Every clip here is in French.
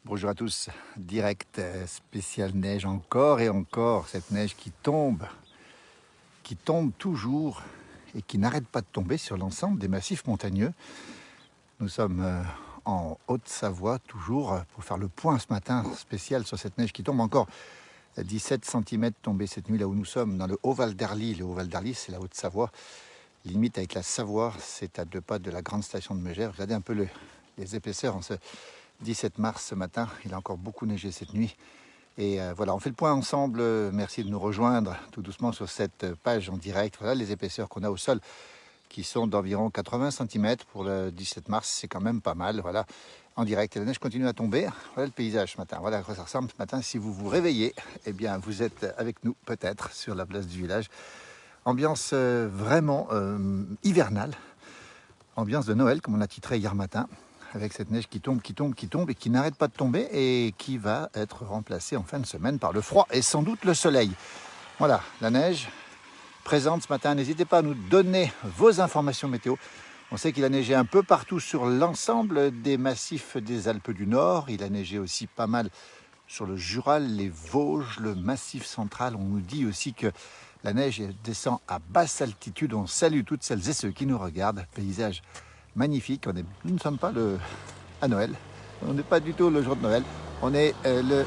Bonjour à tous, direct spécial neige encore et encore, cette neige qui tombe toujours et qui n'arrête pas de tomber sur l'ensemble des massifs montagneux. Nous sommes en Haute-Savoie toujours pour faire le point ce matin spécial sur cette neige qui tombe encore 17 cm tombés cette nuit là où nous sommes dans le Haut-Val d'Arly. Le Haut-Val d'Arly c'est la Haute-Savoie, limite avec la Savoie, c'est à 2 pas de la grande station de Megève. Regardez un peu les épaisseurs en ce 17 mars ce matin, il a encore beaucoup neigé cette nuit. Et voilà, on fait le point ensemble. Merci de nous rejoindre tout doucement sur cette page en direct. Voilà les épaisseurs qu'on a au sol qui sont d'environ 80 cm pour le 17 mars. C'est quand même pas mal. Voilà, en direct. Et la neige continue à tomber. Voilà le paysage ce matin. Voilà à quoi ça ressemble ce matin. Si vous vous réveillez, eh bien vous êtes avec nous peut-être sur la place du village. Ambiance vraiment hivernale. Ambiance de Noël comme on l'a titré hier matin. Avec cette neige qui tombe et qui n'arrête pas de tomber et qui va être remplacée en fin de semaine par le froid et sans doute le soleil. Voilà, la neige présente ce matin. N'hésitez pas à nous donner vos informations météo. On sait qu'il a neigé un peu partout sur l'ensemble des massifs des Alpes du Nord. Il a neigé aussi pas mal sur le Jura, les Vosges, le Massif central. On nous dit aussi que la neige descend à basse altitude. On salue toutes celles et ceux qui nous regardent. Paysage magnifique. Nous ne sommes pas à Noël. On n'est pas du tout le jour de Noël. On est le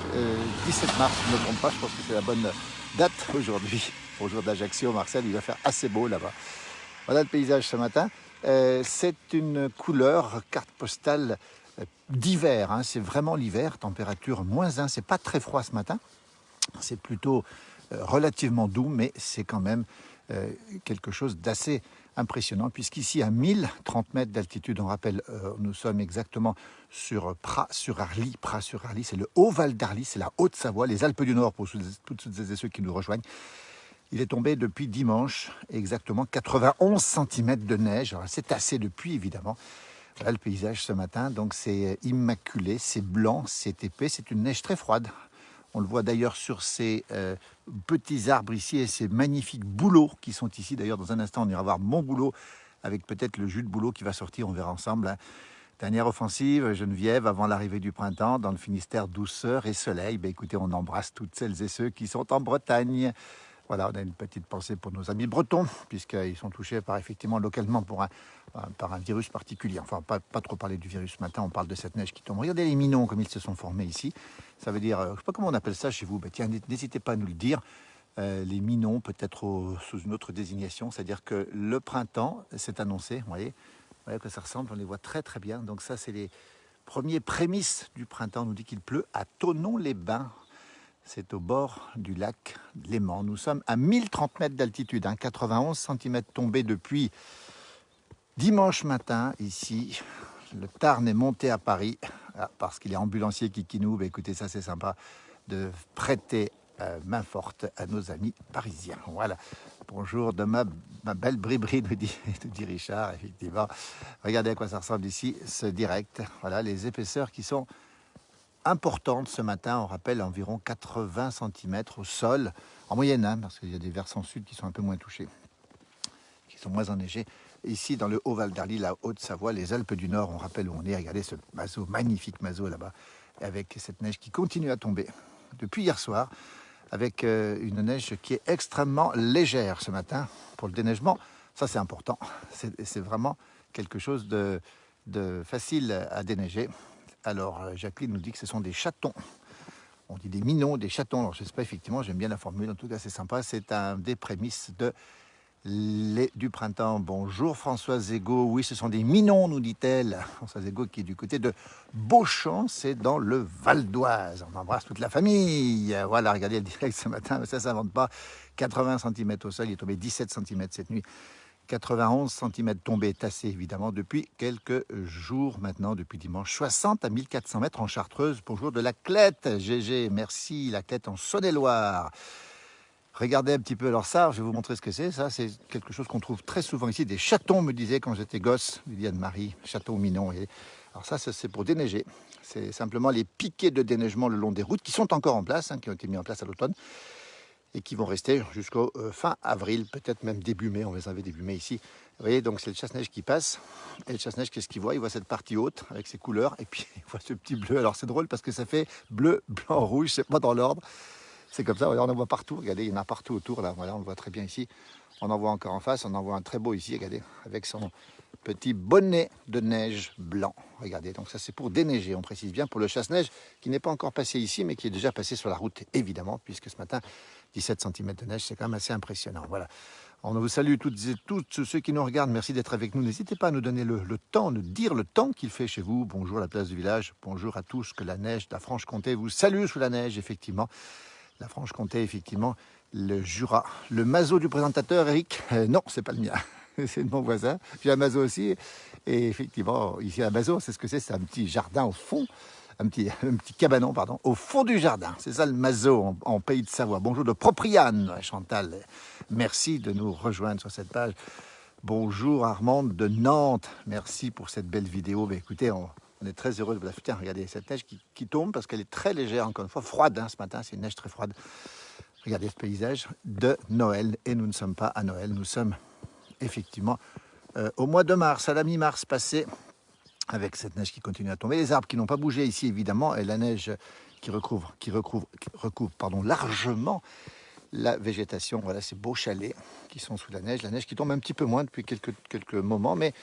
17 mars, je ne me trompe pas. Je pense que c'est la bonne date aujourd'hui. Au jour d'Ajaccio, Marcel, il va faire assez beau là-bas. Voilà le paysage ce matin. C'est une couleur carte postale d'hiver. Hein. C'est vraiment l'hiver. Température -1. C'est pas très froid ce matin. C'est plutôt relativement doux, mais c'est quand même quelque chose d'assez impressionnant, puisqu'ici à 1030 mètres d'altitude, on rappelle, nous sommes exactement sur Pras-sur-Arly. Pras-sur-Arly, c'est le Haut-Val d'Arly, c'est la Haute-Savoie, les Alpes du Nord pour toutes celles et ceux qui nous rejoignent. Il est tombé depuis dimanche exactement 91 cm de neige. C'est assez depuis, évidemment. Voilà le paysage ce matin, donc c'est immaculé, c'est blanc, c'est épais, c'est une neige très froide. On le voit d'ailleurs sur ces petits arbres ici et ces magnifiques bouleaux qui sont ici. D'ailleurs, dans un instant, on ira voir mon boulot avec peut-être le jus de bouleau qui va sortir. On verra ensemble. Hein. Dernière offensive, Geneviève, avant l'arrivée du printemps, dans le Finistère, douceur et soleil. Ben, écoutez, on embrasse toutes celles et ceux qui sont en Bretagne. Voilà, on a une petite pensée pour nos amis bretons, puisqu'ils sont touchés effectivement localement par un virus particulier. Enfin, pas trop parler du virus ce matin, on parle de cette neige qui tombe. Regardez les minons comme ils se sont formés ici. Ça veut dire, je ne sais pas comment on appelle ça chez vous, tiens, n'hésitez pas à nous le dire. Les minons, peut-être sous une autre désignation, c'est-à-dire que le printemps s'est annoncé, vous voyez à quoi ça ressemble, on les voit très très bien. Donc ça, c'est les premiers prémices du printemps. On nous dit qu'il pleut à Thonon-les-Bains. C'est au bord du lac Léman. Nous sommes à 1030 mètres d'altitude, 91 cm tombés depuis dimanche matin ici. Le Tarn est monté à Paris parce qu'il est ambulancier Kikinou. Écoutez, ça c'est sympa de prêter main forte à nos amis parisiens. Voilà. Bonjour de ma belle bribri, nous dit Richard, effectivement. Regardez à quoi ça ressemble ici, ce direct. Voilà, les épaisseurs qui sont importante ce matin, on rappelle environ 80 cm au sol, en moyenne, hein, parce qu'il y a des versants sud qui sont un peu moins touchés, qui sont moins enneigés. Ici, dans le Haut-Val d'Arly, la Haute-Savoie, les Alpes du Nord, on rappelle où on est. Regardez ce mazo, magnifique mazo là-bas, avec cette neige qui continue à tomber depuis hier soir, avec une neige qui est extrêmement légère ce matin pour le déneigement. Ça, c'est important. C'est vraiment quelque chose de facile à déneiger. Alors, Jacqueline nous dit que ce sont des chatons. On dit des minons, des chatons. Alors, je ne sais pas, effectivement, j'aime bien la formule. En tout cas, c'est sympa. C'est un des prémices du printemps. Bonjour, Françoise Ego. Oui, ce sont des minons, nous dit-elle. Françoise Ego qui est du côté de Beauchamp, c'est dans le Val d'Oise. On embrasse toute la famille. Voilà, regardez le direct ce matin. Ça ne s'invente pas. 80 cm au sol. Il est tombé 17 cm cette nuit. 91 cm tombés tassés, évidemment, depuis quelques jours maintenant, depuis dimanche. 60 à 1400 mètres en Chartreuse. Bonjour de la Clette, GG, merci, la Clette en Saône-et-Loire. Regardez un petit peu, alors ça, je vais vous montrer ce que c'est. Ça, c'est quelque chose qu'on trouve très souvent ici. Des chatons, me disait quand j'étais gosse, Liliane Marie, chatons minons. Alors ça, c'est pour déneiger. C'est simplement les piquets de déneigement le long des routes qui sont encore en place, hein, qui ont été mis en place à l'automne. et qui vont rester jusqu'au fin avril, peut-être même début mai. On les avait début mai ici. Vous voyez, donc c'est le chasse-neige qui passe. Et le chasse-neige, qu'est-ce qu'il voit? Il voit cette partie haute avec ses couleurs et puis il voit ce petit bleu. Alors c'est drôle parce que ça fait bleu, blanc, rouge, c'est pas dans l'ordre. C'est comme ça, on en voit partout. Regardez, il y en a partout autour là. Voilà, on le voit très bien ici. On en voit encore en face, on en voit un très beau ici, regardez, avec son petit bonnet de neige blanc. Regardez, donc ça c'est pour déneiger, on précise bien, pour le chasse-neige qui n'est pas encore passé ici, mais qui est déjà passé sur la route, évidemment, puisque ce matin, 17 cm de neige, c'est quand même assez impressionnant. Voilà. On vous salue toutes et tous ceux qui nous regardent, merci d'être avec nous. N'hésitez pas à nous donner le temps, nous dire le temps qu'il fait chez vous. Bonjour à la place du village, bonjour à tous, que la neige, la Franche-Comté vous salue sous la neige, effectivement. La Franche-Comté, effectivement, le Jura. Le mazo du présentateur, Eric, non, c'est pas le mien, c'est de mon voisin. J'ai un mazo aussi, et effectivement, ici un mazo, c'est ce que c'est un petit jardin au fond, un petit cabanon, pardon, au fond du jardin. C'est ça le mazo en pays de Savoie. Bonjour de Propriane, Chantal. Merci de nous rejoindre sur cette page. Bonjour Armande de Nantes, merci pour cette belle vidéo. Mais écoutez, on est très heureux de vous la faire. Tiens, regardez cette neige qui tombe parce qu'elle est très légère, encore une fois, froide ce matin, c'est une neige très froide. Regardez ce paysage de Noël, et nous ne sommes pas à Noël, nous sommes effectivement au mois de mars, à la mi-mars passé, avec cette neige qui continue à tomber. Les arbres qui n'ont pas bougé ici, évidemment, et la neige qui recouvre largement la végétation. Voilà ces beaux chalets qui sont sous la neige qui tombe un petit peu moins depuis quelques moments, mais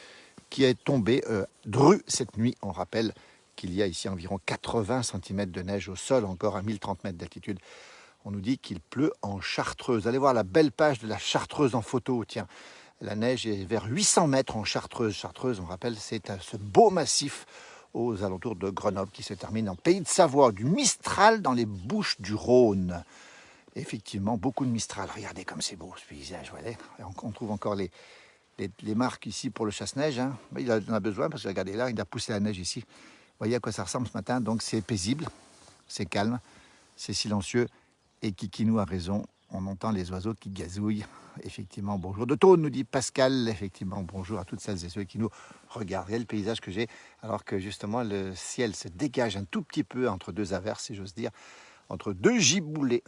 qui est tombée drue cette nuit. On rappelle qu'il y a ici environ 80 cm de neige au sol, encore à 1030 mètres d'altitude. On nous dit qu'il pleut en Chartreuse. Allez voir la belle page de la Chartreuse en photo. Tiens, la neige est vers 800 mètres en Chartreuse. Chartreuse, on rappelle, c'est ce beau massif aux alentours de Grenoble qui se termine en Pays de Savoie, du Mistral dans les Bouches du Rhône. Effectivement, beaucoup de Mistral. Regardez comme c'est beau ce paysage. Voilà. On trouve encore les marques ici pour le chasse-neige. Hein. Il en a besoin parce que regardez là, il a poussé la neige ici. Vous voyez à quoi ça ressemble ce matin. Donc c'est paisible, c'est calme, c'est silencieux. Et Kikinou a raison, on entend les oiseaux qui gazouillent. Effectivement, bonjour de Tône, nous dit Pascal. Effectivement, bonjour à toutes celles et ceux qui nous regardent. Regardez le paysage que j'ai, alors que justement le ciel se dégage un tout petit peu entre deux averses, si j'ose dire, entre deux giboulées.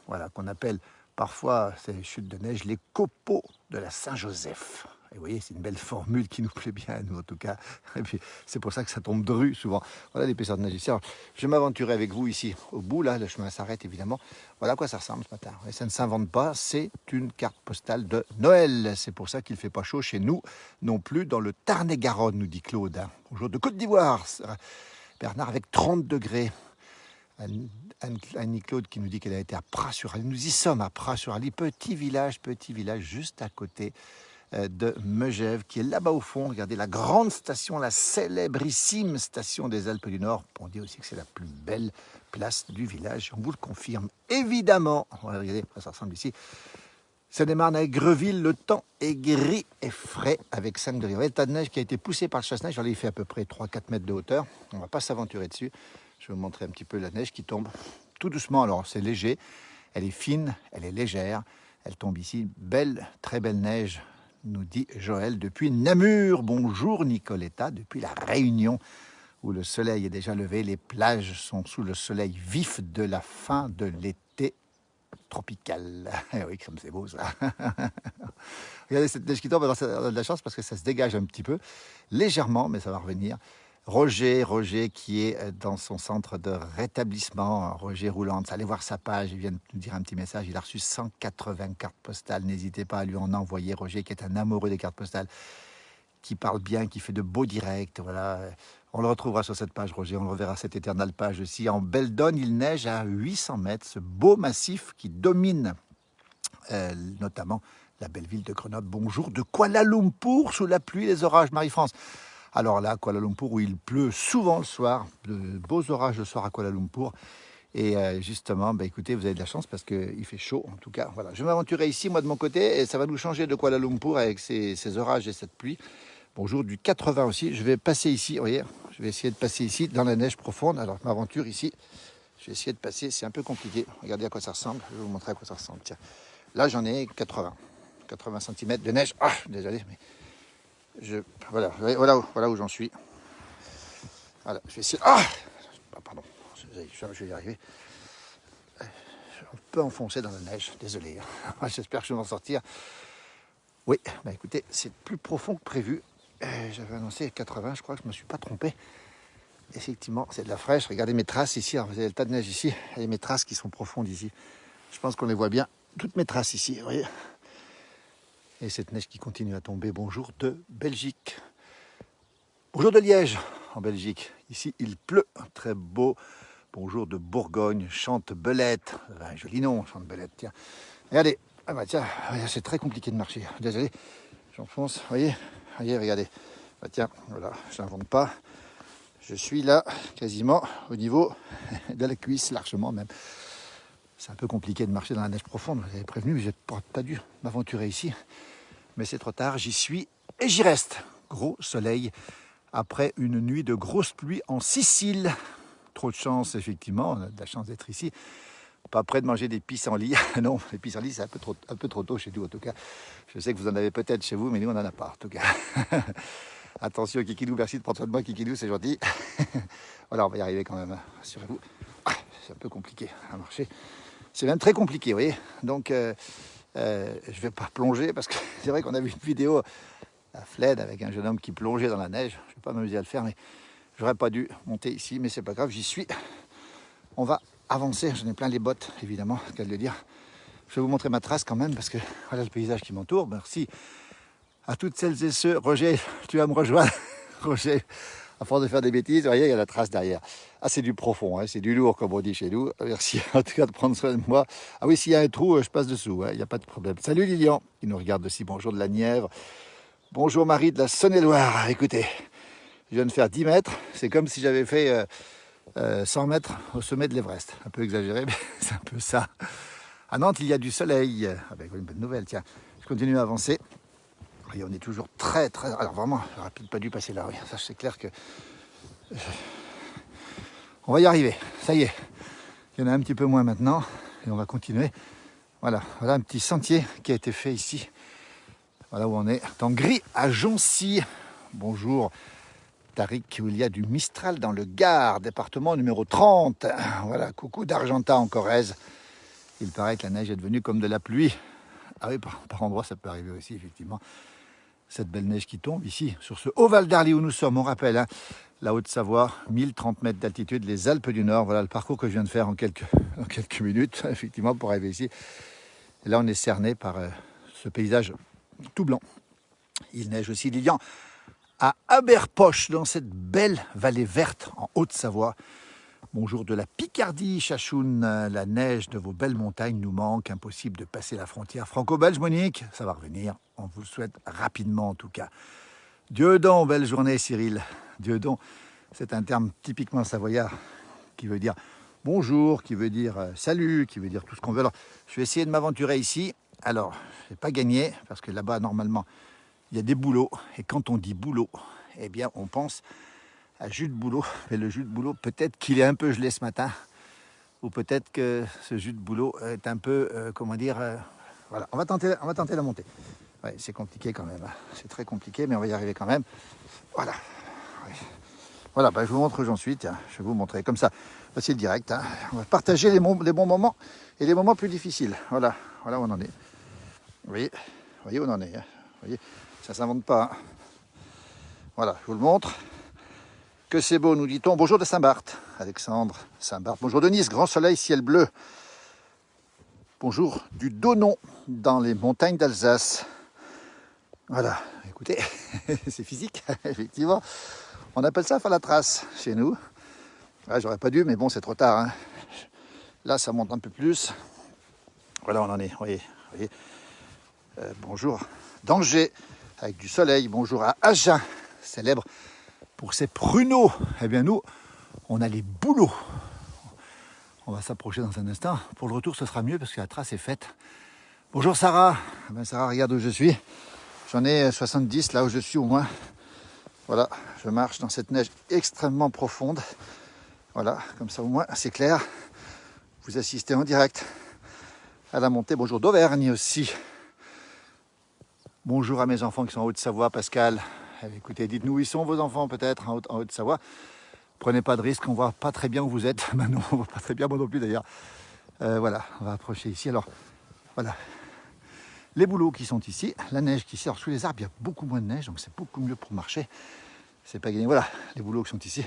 Voilà, qu'on appelle parfois ces chutes de neige les copeaux de la Saint-Joseph. Et vous voyez, c'est une belle formule qui nous plaît bien à nous en tout cas. Et puis c'est pour ça que ça tombe dru souvent. Voilà l'épaisseur de neige ici. Alors, je vais m'aventurer avec vous ici au bout, là, le chemin s'arrête évidemment. Voilà à quoi ça ressemble ce matin. Et ça ne s'invente pas, c'est une carte postale de Noël. C'est pour ça qu'il ne fait pas chaud chez nous, non plus dans le Tarn-et-Garonne, nous dit Claude. Bonjour de Côte d'Ivoire, Bernard avec 30 degrés. Annie-Claude qui nous dit qu'elle a été à Pras-sur-Allie. Nous y sommes à Pras-sur-Allie, petit village juste à côté de Megève, qui est là-bas au fond. Regardez la grande station, la célébrissime station des Alpes du Nord. On dit aussi que c'est la plus belle place du village. On vous le confirme, évidemment. Regardez, ça ressemble ici. Seine-et-Marne avec Greville, le temps est gris et frais avec 5 degrés. Vous voyez le tas de neige qui a été poussé par le chasse-neige. Il fait à peu près 3-4 mètres de hauteur. On ne va pas s'aventurer dessus. Je vais vous montrer un petit peu la neige qui tombe tout doucement. Alors c'est léger, elle est fine, elle est légère. Elle tombe ici, belle, très belle neige, nous dit Joël depuis Namur. Bonjour Nicoletta, depuis la Réunion, où le soleil est déjà levé. Les plages sont sous le soleil vif de la fin de l'été tropical. Oui, comme c'est beau ça. Regardez cette neige qui tombe, alors ça a de la chance parce que ça se dégage un petit peu, légèrement, mais ça va revenir. Roger qui est dans son centre de rétablissement, Roger Roulante. Allez voir sa page, il vient de nous dire un petit message. Il a reçu 180 cartes postales. N'hésitez pas à lui en envoyer. Roger qui est un amoureux des cartes postales, qui parle bien, qui fait de beaux directs. Voilà. On le retrouvera sur cette page, Roger. On le reverra cette éternelle page aussi. En Beldonne, il neige à 800 mètres. Ce beau massif qui domine notamment la belle ville de Grenoble. Bonjour de Kuala Lumpur, sous la pluie, les orages, Marie-France. Alors là, Kuala Lumpur, où il pleut souvent le soir, de beaux orages le soir à Kuala Lumpur. Et justement, écoutez, vous avez de la chance parce qu'il fait chaud, en tout cas. Voilà, je vais m'aventurer ici, moi, de mon côté, et ça va nous changer de Kuala Lumpur avec ces orages et cette pluie. Bonjour du 80 aussi. Je vais passer ici, vous voyez, je vais essayer de passer ici, dans la neige profonde. Alors, je m'aventure ici. Je vais essayer de passer, c'est un peu compliqué. Regardez à quoi ça ressemble. Je vais vous montrer à quoi ça ressemble. Tiens, là, j'en ai 80 cm de neige. Ah, désolé, mais... Voilà où j'en suis. Voilà, je vais essayer. Ah, pardon, je vais y arriver. un peu enfoncé dans la neige, désolé. J'espère que je vais m'en sortir. Oui, bah écoutez, c'est plus profond que prévu. J'avais annoncé 80, je crois que je ne me suis pas trompé. Effectivement, c'est de la fraîche. Regardez mes traces ici. Alors, vous avez le tas de neige ici. Et mes traces qui sont profondes ici. Je pense qu'on les voit bien. Toutes mes traces ici, vous voyez. Et cette neige qui continue à tomber. Bonjour de Belgique. Bonjour de Liège, en Belgique. Ici, il pleut. Très beau. Bonjour de Bourgogne. Chante-Belette. Un joli nom, Chante-Belette. Tiens. Regardez. Ah bah tiens, c'est très compliqué de marcher. Désolé. J'enfonce. Vous voyez. Voyez, regardez. Bah tiens, voilà. Je n'invente pas. Je suis là, quasiment au niveau de la cuisse, largement même. C'est un peu compliqué de marcher dans la neige profonde. Vous avez prévenu, mais je n'ai pas dû m'aventurer ici. Mais c'est trop tard, j'y suis et j'y reste. Gros soleil après une nuit de grosse pluie en Sicile. Trop de chance, effectivement. On a de la chance d'être ici. Pas près de manger des pissenlits. Non, les pissenlits, c'est un peu trop tôt chez nous, en tout cas. Je sais que vous en avez peut-être chez vous, mais nous, on n'en a pas, en tout cas. Attention, Kikidou, merci de prendre soin de moi, Kikidou, c'est gentil. Voilà, on va y arriver quand même, rassurez-vous. C'est un peu compliqué à marcher. C'est même très compliqué, vous voyez. Donc, je ne vais pas plonger, parce que c'est vrai qu'on a vu une vidéo à Fled avec un jeune homme qui plongeait dans la neige. Je ne vais pas m'amuser à le faire, mais j'aurais pas dû monter ici, mais c'est pas grave, j'y suis. On va avancer, j'en ai plein les bottes, évidemment, qu'à le dire. Je vais vous montrer ma trace quand même, parce que voilà le paysage qui m'entoure. Merci à toutes celles et ceux. Roger, tu vas me rejoindre. Roger, à force de faire des bêtises, vous voyez, il y a la trace derrière. Ah, c'est du profond, hein, c'est du lourd, comme on dit chez nous. Merci en tout cas de prendre soin de moi. Ah oui, s'il y a un trou, je passe dessous, hein, il n'y a pas de problème. Salut Lilian, qui nous regarde aussi. Bonjour de la Nièvre. Bonjour Marie de la Saône-et-Loire. Écoutez, je viens de faire 10 mètres. C'est comme si j'avais fait 100 mètres au sommet de l'Everest. Un peu exagéré, mais c'est un peu ça. À Nantes, il y a du soleil. Ah ben, une bonne nouvelle, tiens. Je continue à avancer. Et on est toujours très, très... Alors vraiment, j'aurais pas dû passer là. Oui, ça, c'est clair que... On va y arriver. Ça y est. Il y en a un petit peu moins maintenant. Et on va continuer. Voilà, voilà un petit sentier qui a été fait ici. Voilà où on est. Dans Gris à Joncy. Bonjour. Tariq, où il y a du Mistral dans le Gard, département numéro 30. Voilà, coucou d'Argentat en Corrèze. Il paraît que la neige est devenue comme de la pluie. Ah oui, par endroits, ça peut arriver aussi, effectivement. Cette belle neige qui tombe ici, sur ce haut Val d'Arly où nous sommes, on rappelle, hein, la Haute-Savoie, 1030 mètres d'altitude, les Alpes du Nord. Voilà le parcours que je viens de faire en quelques minutes, effectivement, pour arriver ici. Et là, on est cerné par ce paysage tout blanc. Il neige aussi, Lilian, à Aberpoche, dans cette belle vallée verte en Haute-Savoie. Bonjour de la Picardie, Chachoun, la neige de vos belles montagnes nous manque, impossible de passer la frontière franco-belge, Monique, ça va revenir, on vous le souhaite rapidement en tout cas. Dieudon, belle journée Cyril. Dieudon, c'est un terme typiquement savoyard qui veut dire bonjour, qui veut dire salut, qui veut dire tout ce qu'on veut. Alors, je vais essayer de m'aventurer ici. Alors, je n'ai pas gagné parce que là-bas, normalement, il y a des bouleaux. Et quand on dit boulot, eh bien, on pense à jus de bouleau. Mais le jus de bouleau, peut-être qu'il est un peu gelé ce matin. Ou peut-être que ce jus de bouleau est un peu, comment dire... voilà, on va tenter la montée. Ouais, c'est compliqué quand même. C'est très compliqué, mais on va y arriver quand même. Voilà. Ouais. Voilà, bah, je vous montre où j'en suis. Tiens, je vais vous montrer comme ça. Voici le direct. Hein. On va partager les bons moments et les moments plus difficiles. Voilà, voilà où on en est. Vous voyez où on en est. Hein. Vous voyez, ça ne s'invente pas. Hein. Voilà, je vous le montre. Que c'est beau, nous dit-on. Bonjour de Saint-Barth, Alexandre, Saint-Barth. Bonjour de Nice, grand soleil, ciel bleu. Bonjour du Donon, dans les montagnes d'Alsace. Voilà, écoutez, c'est physique, effectivement. On appelle ça faire la trace chez nous. Ouais, j'aurais pas dû, mais bon, c'est trop tard. Hein. Là, ça monte un peu plus. Voilà, on en est, vous voyez. Bonjour d'Angers, avec du soleil. Bonjour à Agen, célèbre pour ses pruneaux. Eh bien, nous, on a les bouleaux. On va s'approcher dans un instant. Pour le retour, ce sera mieux parce que la trace est faite. Bonjour Sarah. Eh bien, Sarah, regarde où je suis. J'en ai 70 là où je suis au moins. Voilà, je marche dans cette neige extrêmement profonde. Voilà, comme ça au moins, c'est clair. Vous assistez en direct à la montée. Bonjour d'Auvergne aussi. Bonjour à mes enfants qui sont en Haute-Savoie, Pascal. Écoutez, dites-nous où ils sont vos enfants peut-être en Haute-Savoie. Prenez pas de risque, on voit pas très bien où vous êtes. Maintenant, on voit pas très bien, moi non plus d'ailleurs. Voilà, on va approcher ici. Alors, voilà, les bouleaux qui sont ici, la neige qui est ici. Alors, sous les arbres, il y a beaucoup moins de neige, donc c'est beaucoup mieux pour marcher. C'est pas gagné. Voilà, les bouleaux qui sont ici.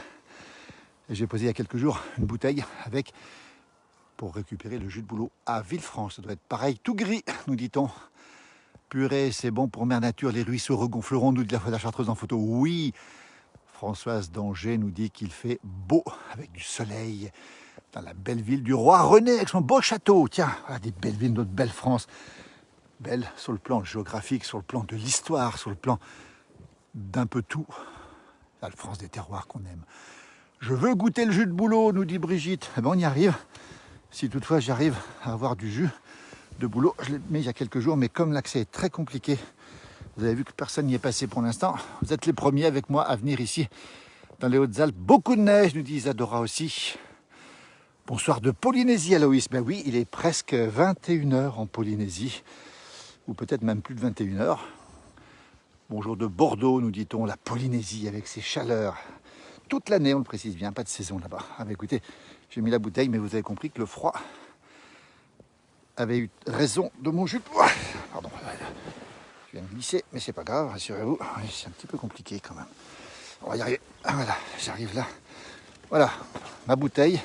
Et j'ai posé il y a quelques jours une bouteille avec, pour récupérer le jus de bouleau à Villefranche. Ça doit être pareil, tout gris, nous dit-on. Purée, c'est bon pour Mère Nature, les ruisseaux regonfleront, nous dit la Chartreuse en photo. Oui, Françoise d'Angers nous dit qu'il fait beau, avec du soleil, dans la belle ville du roi René, avec son beau château. Tiens, voilà des belles villes, notre belle France. Belle sur le plan géographique, sur le plan de l'histoire, sur le plan d'un peu tout. La France des terroirs qu'on aime. Je veux goûter le jus de bouleau, nous dit Brigitte. Eh ben, on y arrive. Si toutefois j'arrive à avoir du jus de bouleau, je l'ai mis il y a quelques jours, mais comme l'accès est très compliqué, vous avez vu que personne n'y est passé pour l'instant. Vous êtes les premiers avec moi à venir ici, dans les Hautes-Alpes. Beaucoup de neige, nous dit Isadora aussi. Bonsoir de Polynésie, Aloïs. Ben oui, il est presque 21h en Polynésie, ou peut-être même plus de 21h. Bonjour de Bordeaux, nous dit-on, la Polynésie avec ses chaleurs. Toute l'année, on le précise bien, pas de saison là-bas. Ah, ben écoutez, j'ai mis la bouteille, mais vous avez compris que le froid avait eu raison de mon jus. Pardon, je viens de glisser, mais c'est pas grave, rassurez-vous. C'est un petit peu compliqué quand même. On va y arriver. Ah, voilà, j'arrive là. Voilà, ma bouteille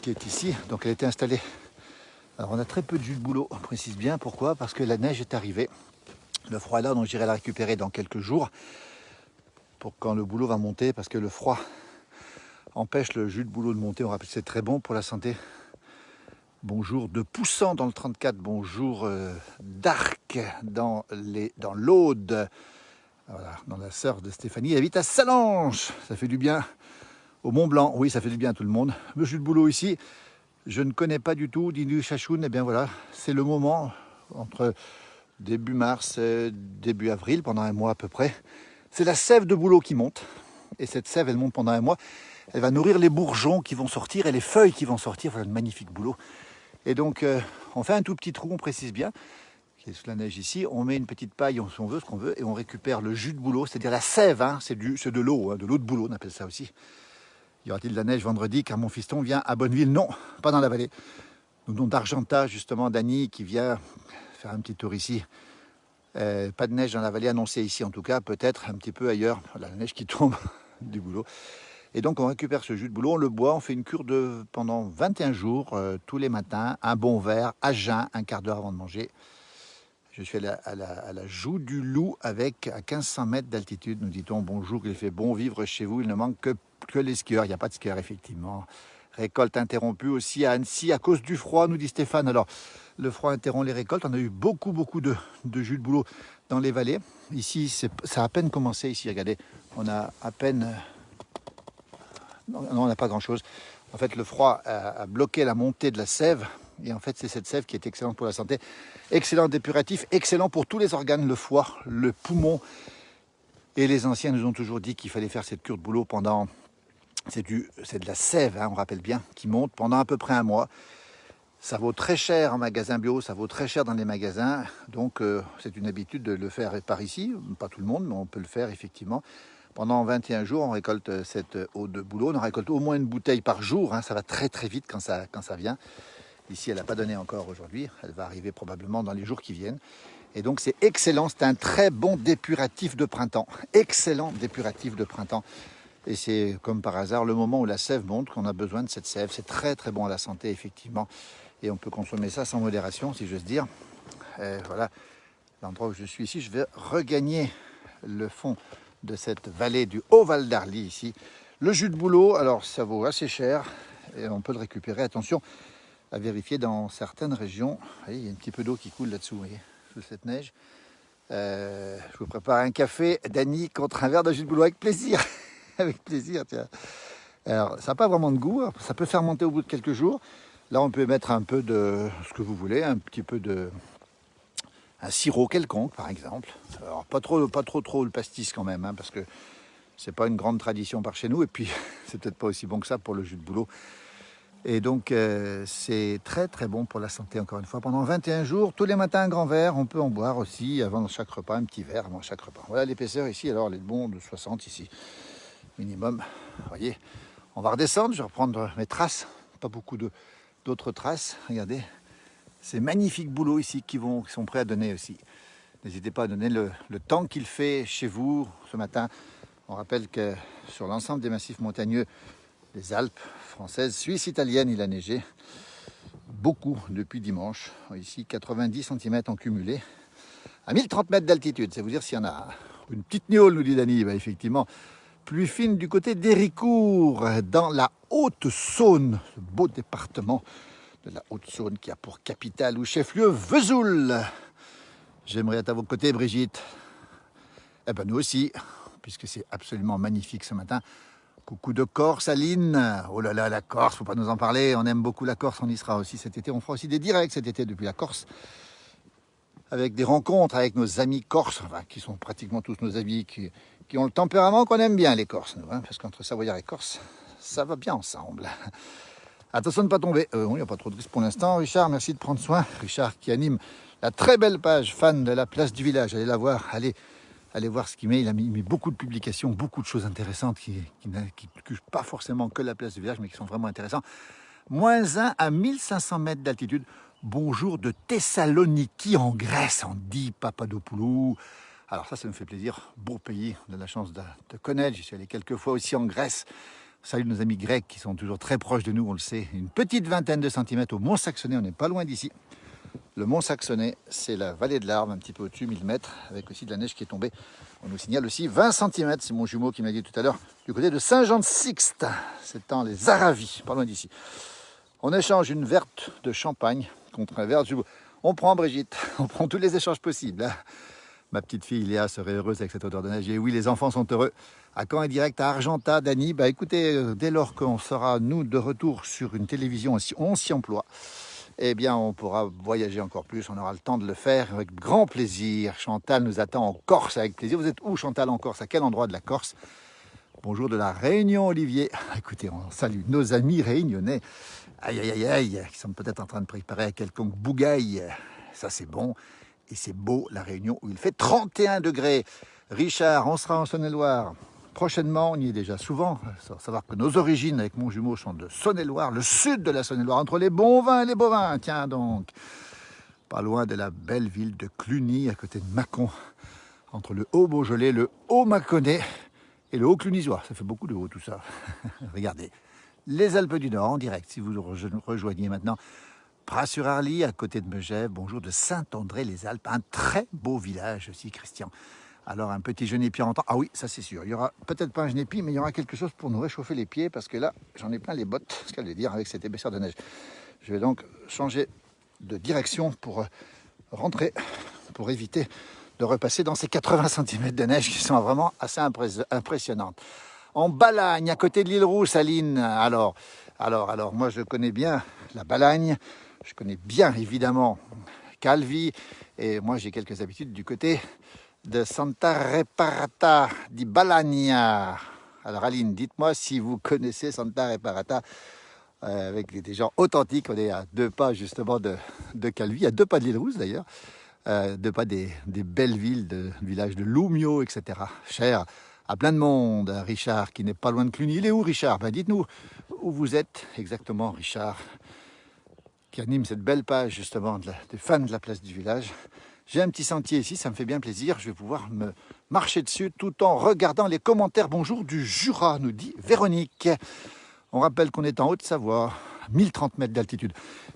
qui est ici. Donc elle a été installée. Alors on a très peu de jus de bouleau, on précise bien. Pourquoi? Parce que la neige est arrivée. Le froid est là, donc j'irai la récupérer dans quelques jours. Pour quand le bouleau va monter, parce que le froid empêche le jus de bouleau de monter. On rappelle que c'est très bon pour la santé. Bonjour de Poussant dans le 34, bonjour d'Arc dans l'Aude. Voilà, dans la sœur de Stéphanie, elle habite à Salanches. Ça fait du bien au Mont Blanc. Oui, ça fait du bien à tout le monde. Le jus de bouleau ici, je ne connais pas du tout. Dinu Chachoun, eh bien voilà, c'est le moment entre début mars et début avril, pendant un mois à peu près. C'est la sève de bouleau qui monte. Et cette sève, elle monte pendant un mois. Elle va nourrir les bourgeons qui vont sortir et les feuilles qui vont sortir. Voilà, de magnifiques bouleaux. Et donc, on fait un tout petit trou, on précise bien, qui est sous la neige ici. On met une petite paille, si on veut, ce qu'on veut, et on récupère le jus de bouleau, c'est-à-dire la sève. Hein, c'est de l'eau, hein, de l'eau de bouleau, on appelle ça aussi. Y aura-t-il de la neige vendredi, car mon fiston vient à Bonneville? Non, pas dans la vallée. Nous venons d'Argentat, justement, Dany, qui vient faire un petit tour ici. Pas de neige dans la vallée annoncée ici, en tout cas, peut-être un petit peu ailleurs. La neige qui tombe du bouleau. Et donc on récupère ce jus de bouleau, on le boit, on fait une cure pendant 21 jours, tous les matins, un bon verre, à jeun, un quart d'heure avant de manger. Je suis à la Joue du Loup avec à 1500 mètres d'altitude, nous dit-on. Bonjour, il fait bon vivre chez vous, il ne manque que les skieurs. Il n'y a pas de skieurs, effectivement. Récolte interrompue aussi à Annecy à cause du froid, nous dit Stéphane. Alors, le froid interrompt les récoltes. On a eu beaucoup de jus de bouleau dans les vallées. Ici, ça a à peine commencé. Ici, regardez, on a à peine... Non, on n'a pas grand-chose. En fait, le froid a bloqué la montée de la sève. Et en fait, c'est cette sève qui est excellente pour la santé. Excellent dépuratif, excellent pour tous les organes, le foie, le poumon. Et les anciens nous ont toujours dit qu'il fallait faire cette cure de bouleau pendant... C'est de la sève, hein, on rappelle bien, qui monte pendant à peu près un mois. Ça vaut très cher en magasin bio, ça vaut très cher dans les magasins. Donc, c'est une habitude de le faire par ici. Pas tout le monde, mais on peut le faire effectivement. Pendant 21 jours, on récolte cette eau de bouleau. On en récolte au moins une bouteille par jour. Hein, ça va très vite quand ça vient. Ici, elle n'a pas donné encore aujourd'hui. Elle va arriver probablement dans les jours qui viennent. Et donc, c'est excellent. C'est un très bon dépuratif de printemps. Excellent dépuratif de printemps. Et c'est comme par hasard le moment où la sève monte qu'on a besoin de cette sève. C'est très bon à la santé, effectivement. Et on peut consommer ça sans modération, si j'ose dire. Voilà l'endroit où je suis ici. Je vais regagner le fond de cette vallée du Haut-Val d'Arly ici. Le jus de bouleau, alors ça vaut assez cher et on peut le récupérer. Attention à vérifier dans certaines régions. Vous voyez, il y a un petit peu d'eau qui coule là-dessous, vous voyez, sous cette neige. Je vous prépare un café, Dany, contre un verre de jus de bouleau avec plaisir. Avec plaisir, tiens. Alors, ça n'a pas vraiment de goût, ça peut fermenter au bout de quelques jours. Là, on peut mettre un peu de ce que vous voulez, un petit peu de... un sirop quelconque, par exemple. Alors, pas trop le pastis quand même, hein, parce que c'est pas une grande tradition par chez nous, et puis c'est peut-être pas aussi bon que ça pour le jus de bouleau. Et donc, c'est très bon pour la santé, encore une fois. Pendant 21 jours, tous les matins, un grand verre. On peut en boire aussi avant chaque repas, un petit verre avant chaque repas. Voilà l'épaisseur ici. Alors, elle est bon de 60 ici, minimum. Vous voyez, on va redescendre. Je vais reprendre mes traces. Pas beaucoup de d'autres traces. Regardez, ces magnifiques bouleaux ici qui sont prêts à donner aussi. N'hésitez pas à donner le temps qu'il fait chez vous ce matin. On rappelle que sur l'ensemble des massifs montagneux des Alpes françaises, suisses, italiennes, il a neigé beaucoup depuis dimanche. Ici, 90 cm en cumulé à 1030 mètres d'altitude. C'est vous dire s'il y en a une petite gnôle, nous dit Dany. Ben, effectivement, plus fine du côté d'Héricourt, dans la Haute-Saône, ce beau département de la Haute-Saône qui a pour capitale ou chef-lieu Vesoul. J'aimerais être à vos côtés, Brigitte. Eh ben nous aussi, puisque c'est absolument magnifique ce matin. Coucou de Corse, Aline. Oh là là, la Corse, faut pas nous en parler. On aime beaucoup la Corse, on y sera aussi cet été. On fera aussi des directs cet été depuis la Corse, avec des rencontres avec nos amis corses, enfin, qui sont pratiquement tous nos amis, qui ont le tempérament qu'on aime bien, les Corses, nous, hein, parce qu'entre Savoyards et Corses, ça va bien ensemble. Attention de ne pas tomber. Il n'y a pas trop de risques pour l'instant. Richard, merci de prendre soin. Richard qui anime la très belle page fan de la place du village. Allez la voir, allez voir ce qu'il met. Il a mis beaucoup de publications, beaucoup de choses intéressantes qui ne touchent pas forcément que la place du village, mais qui sont vraiment intéressantes. -1 à 1500 mètres d'altitude. Bonjour de Thessaloniki en Grèce, on dit Papadopoulou. Alors ça me fait plaisir. Beau pays, on a la chance de connaître. J'y suis allé quelques fois aussi en Grèce. Salut nos amis grecs qui sont toujours très proches de nous, on le sait. Une petite vingtaine de centimètres au Mont Saxonais, on n'est pas loin d'ici. Le Mont Saxonais, c'est la vallée de l'Arve, un petit peu au-dessus, 1000 mètres, avec aussi de la neige qui est tombée. On nous signale aussi 20 cm, c'est mon jumeau qui m'a dit tout à l'heure, du côté de Saint-Jean-de-Sixte. C'est dans les Aravis, pas loin d'ici. On échange une verte de champagne contre un verre de jumeau. On prend Brigitte, on prend tous les échanges possibles. Hein. Ma petite fille Léa serait heureuse avec cette odeur de neige. Et oui, les enfants sont heureux. À Caen et direct à Argentat, Dany. Bah écoutez, dès lors qu'on sera, nous, de retour sur une télévision, on s'y emploie, eh bien, on pourra voyager encore plus. On aura le temps de le faire avec grand plaisir. Chantal nous attend en Corse avec plaisir. Vous êtes où, Chantal, en Corse? À quel endroit de la Corse? Bonjour de la Réunion, Olivier. Écoutez, on salue nos amis réunionnais. Aïe, aïe, aïe, aïe, qui sont peut-être en train de préparer à quelconque bougaille. Ça, c'est bon. Et c'est beau, la Réunion, où il fait 31 degrés. Richard, on sera en Saône-et-Loire. Prochainement, on y est déjà souvent. Il faut savoir que nos origines avec mon jumeau sont de Saône-et-Loire, le sud de la Saône-et-Loire, entre les bons vins et les bovins. Tiens donc, pas loin de la belle ville de Cluny, à côté de Mâcon, entre le Haut-Beaujolais, le Haut-Mâconnais et le Haut-Clunisois. Ça fait beaucoup de haut tout ça. Regardez, les Alpes du Nord en direct, si vous nous rejoignez maintenant. Pras-sur-Arly, à côté de Megève. Bonjour de Saint-André-les-Alpes, un très beau village aussi, Christian. Alors, un petit genépi en temps. Ah oui, ça c'est sûr. Il y aura peut-être pas un genépi, mais il y aura quelque chose pour nous réchauffer les pieds, parce que là, j'en ai plein les bottes, ce qu'elle veut dire, avec cette épaisseur de neige. Je vais donc changer de direction pour rentrer, pour éviter de repasser dans ces 80 cm de neige qui sont vraiment assez impressionnantes. En Balagne, à côté de l'île Rousse, Aline. Alors, moi je connais bien la Balagne. Je connais bien, évidemment, Calvi. Et moi, j'ai quelques habitudes du côté de Santa Reparata di Balagna. Alors, Aline, dites-moi si vous connaissez Santa Reparata avec des gens authentiques. On est à 2 pas, justement, de Calvi, à 2 pas de l'île Rousse, d'ailleurs. 2 pas des belles villes, de villages de Lumio, etc. Cher à plein de monde. Richard, qui n'est pas loin de Cluny. Il est où, Richard? Ben, dites-nous où vous êtes exactement, Richard, qui anime cette belle page justement des fans de la place du village. J'ai un petit sentier ici, ça me fait bien plaisir. Je vais pouvoir me marcher dessus tout en regardant les commentaires. Bonjour du Jura, nous dit Véronique. On rappelle qu'on est en Haute-Savoie, 1030 mètres d'altitude.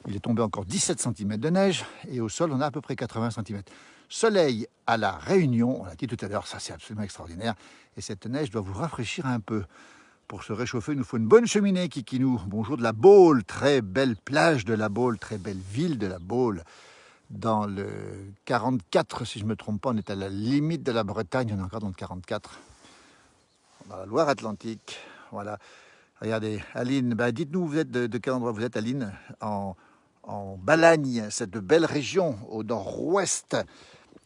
Il est tombé encore 17 cm de neige et au sol, on a à peu près 80 cm. Soleil à la Réunion, on l'a dit tout à l'heure, ça c'est absolument extraordinaire. Et cette neige doit vous rafraîchir un peu. Pour se réchauffer, il nous faut une bonne cheminée, Kikinou. Bonjour de la Baule, très belle plage de la Baule, très belle ville de la Baule. Dans le 44, si je ne me trompe pas, on est à la limite de la Bretagne, on est encore dans le 44. Dans la Loire-Atlantique, voilà. Regardez, Aline, ben dites-nous, vous êtes de quel endroit vous êtes, Aline? En Balagne, cette belle région au nord-ouest